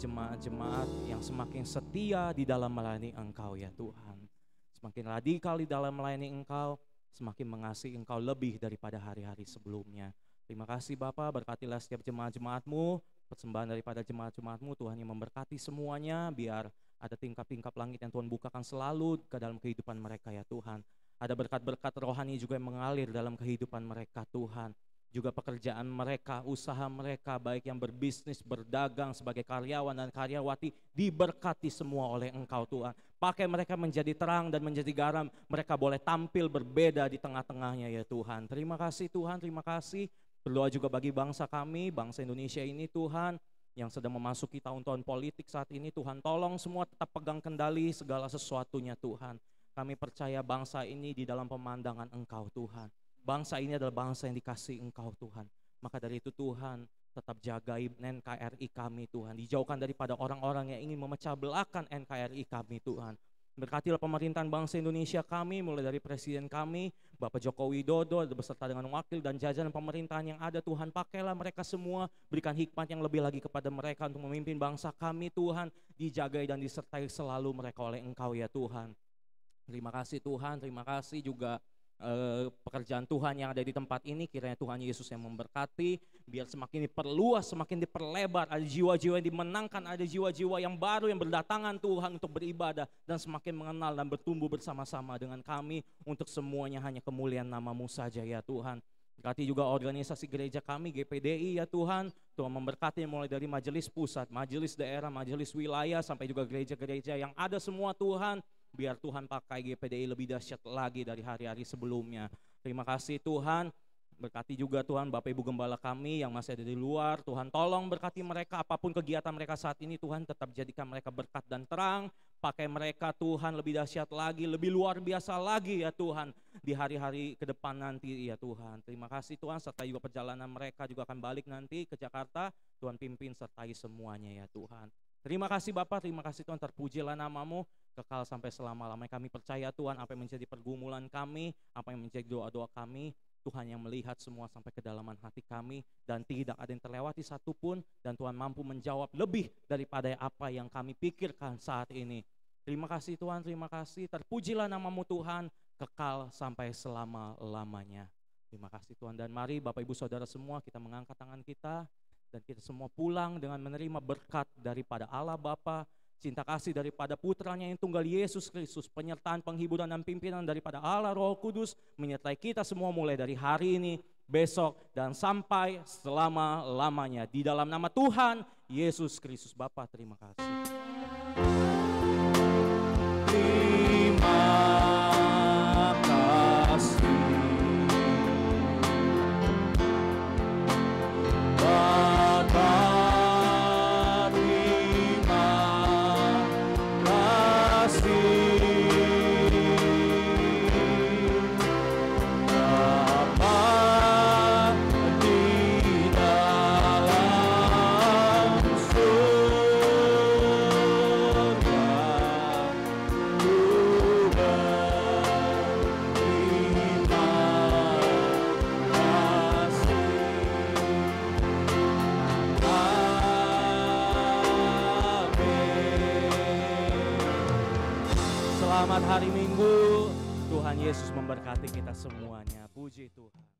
Jemaat-jemaat yang semakin setia di dalam melayani Engkau ya Tuhan. Semakin radikal di dalam melayani Engkau, semakin mengasihi Engkau lebih daripada hari-hari sebelumnya. Terima kasih Bapa, berkatilah setiap jemaat-jemaat-Mu, persembahan daripada jemaat-jemaat-Mu Tuhan yang memberkati semuanya, biar ada tingkap-tingkap langit yang Tuhan bukakan selalu ke dalam kehidupan mereka ya Tuhan. Ada berkat-berkat rohani juga yang mengalir dalam kehidupan mereka Tuhan. Juga pekerjaan mereka, usaha mereka, baik yang berbisnis, berdagang sebagai karyawan dan karyawati, diberkati semua oleh Engkau Tuhan. Pakai mereka menjadi terang dan menjadi garam, mereka boleh tampil berbeda di tengah-tengahnya ya Tuhan. Terima kasih Tuhan, terima kasih. Berdoa juga bagi bangsa kami, bangsa Indonesia ini Tuhan. yang sedang memasuki tahun-tahun politik saat ini. Tuhan tolong semua tetap pegang kendali segala sesuatunya Tuhan. Kami percaya bangsa ini di dalam pemandangan Engkau Tuhan. Bangsa ini adalah bangsa yang dikasihi Engkau Tuhan. Maka dari itu Tuhan tetap jagai NKRI kami Tuhan. Dijauhkan daripada orang-orang yang ingin memecah belahkan NKRI kami Tuhan. Berkatilah pemerintahan bangsa Indonesia kami, mulai dari Presiden kami, Bapak Joko Widodo, beserta dengan wakil dan jajaran pemerintahan yang ada Tuhan. Pakailah mereka semua, berikan hikmat yang lebih lagi kepada mereka untuk memimpin bangsa kami Tuhan. Dijagai dan disertai selalu mereka oleh Engkau ya Tuhan. Terima kasih Tuhan, terima kasih juga pekerjaan Tuhan yang ada di tempat ini. Kiranya Tuhan Yesus yang memberkati, biar semakin diperluas, semakin diperlebar, ada jiwa-jiwa yang dimenangkan, ada jiwa-jiwa yang baru yang berdatangan Tuhan untuk beribadah dan semakin mengenal dan bertumbuh bersama-sama dengan kami, untuk semuanya hanya kemuliaan nama-Mu saja ya Tuhan. Berkati juga organisasi gereja kami GPDI ya Tuhan. Tuhan memberkati mulai dari majelis pusat, majelis daerah, majelis wilayah, sampai juga gereja-gereja yang ada semua Tuhan. Biar Tuhan pakai GPDI lebih dahsyat lagi dari hari-hari sebelumnya. Terima kasih Tuhan. Berkati juga Tuhan Bapak Ibu Gembala kami yang masih ada di luar. Tuhan tolong berkati mereka, apapun kegiatan mereka saat ini Tuhan, tetap jadikan mereka berkat dan terang. Pakai mereka Tuhan lebih dahsyat lagi, lebih luar biasa lagi ya Tuhan, di hari-hari ke depan nanti ya Tuhan. Terima kasih Tuhan, serta juga perjalanan mereka juga akan balik nanti ke Jakarta. Tuhan pimpin sertai semuanya ya Tuhan. Terima kasih Bapak, terima kasih Tuhan, terpujilah nama-Mu kekal sampai selama-lamanya. Kami percaya Tuhan, apa yang menjadi pergumulan kami, apa yang menjadi doa-doa kami, Tuhan yang melihat semua sampai kedalaman hati kami, dan tidak ada yang terlewati satupun, dan Tuhan mampu menjawab lebih daripada apa yang kami pikirkan saat ini. Terima kasih Tuhan, terima kasih, terpujilah nama-Mu Tuhan, kekal sampai selama-lamanya. Terima kasih Tuhan, dan mari Bapak Ibu Saudara semua kita mengangkat tangan kita, dan kita semua pulang dengan menerima berkat daripada Allah Bapa, cinta kasih daripada putranya yang tunggal Yesus Kristus, penyertaan, penghiburan dan pimpinan daripada Allah Roh Kudus menyertai kita semua mulai dari hari ini, besok, dan sampai selama-lamanya. Di dalam nama Tuhan Yesus Kristus. Bapa, terima kasih. Terima kasih. Selamat hari Minggu, Tuhan Yesus memberkati kita semuanya. Puji Tuhan.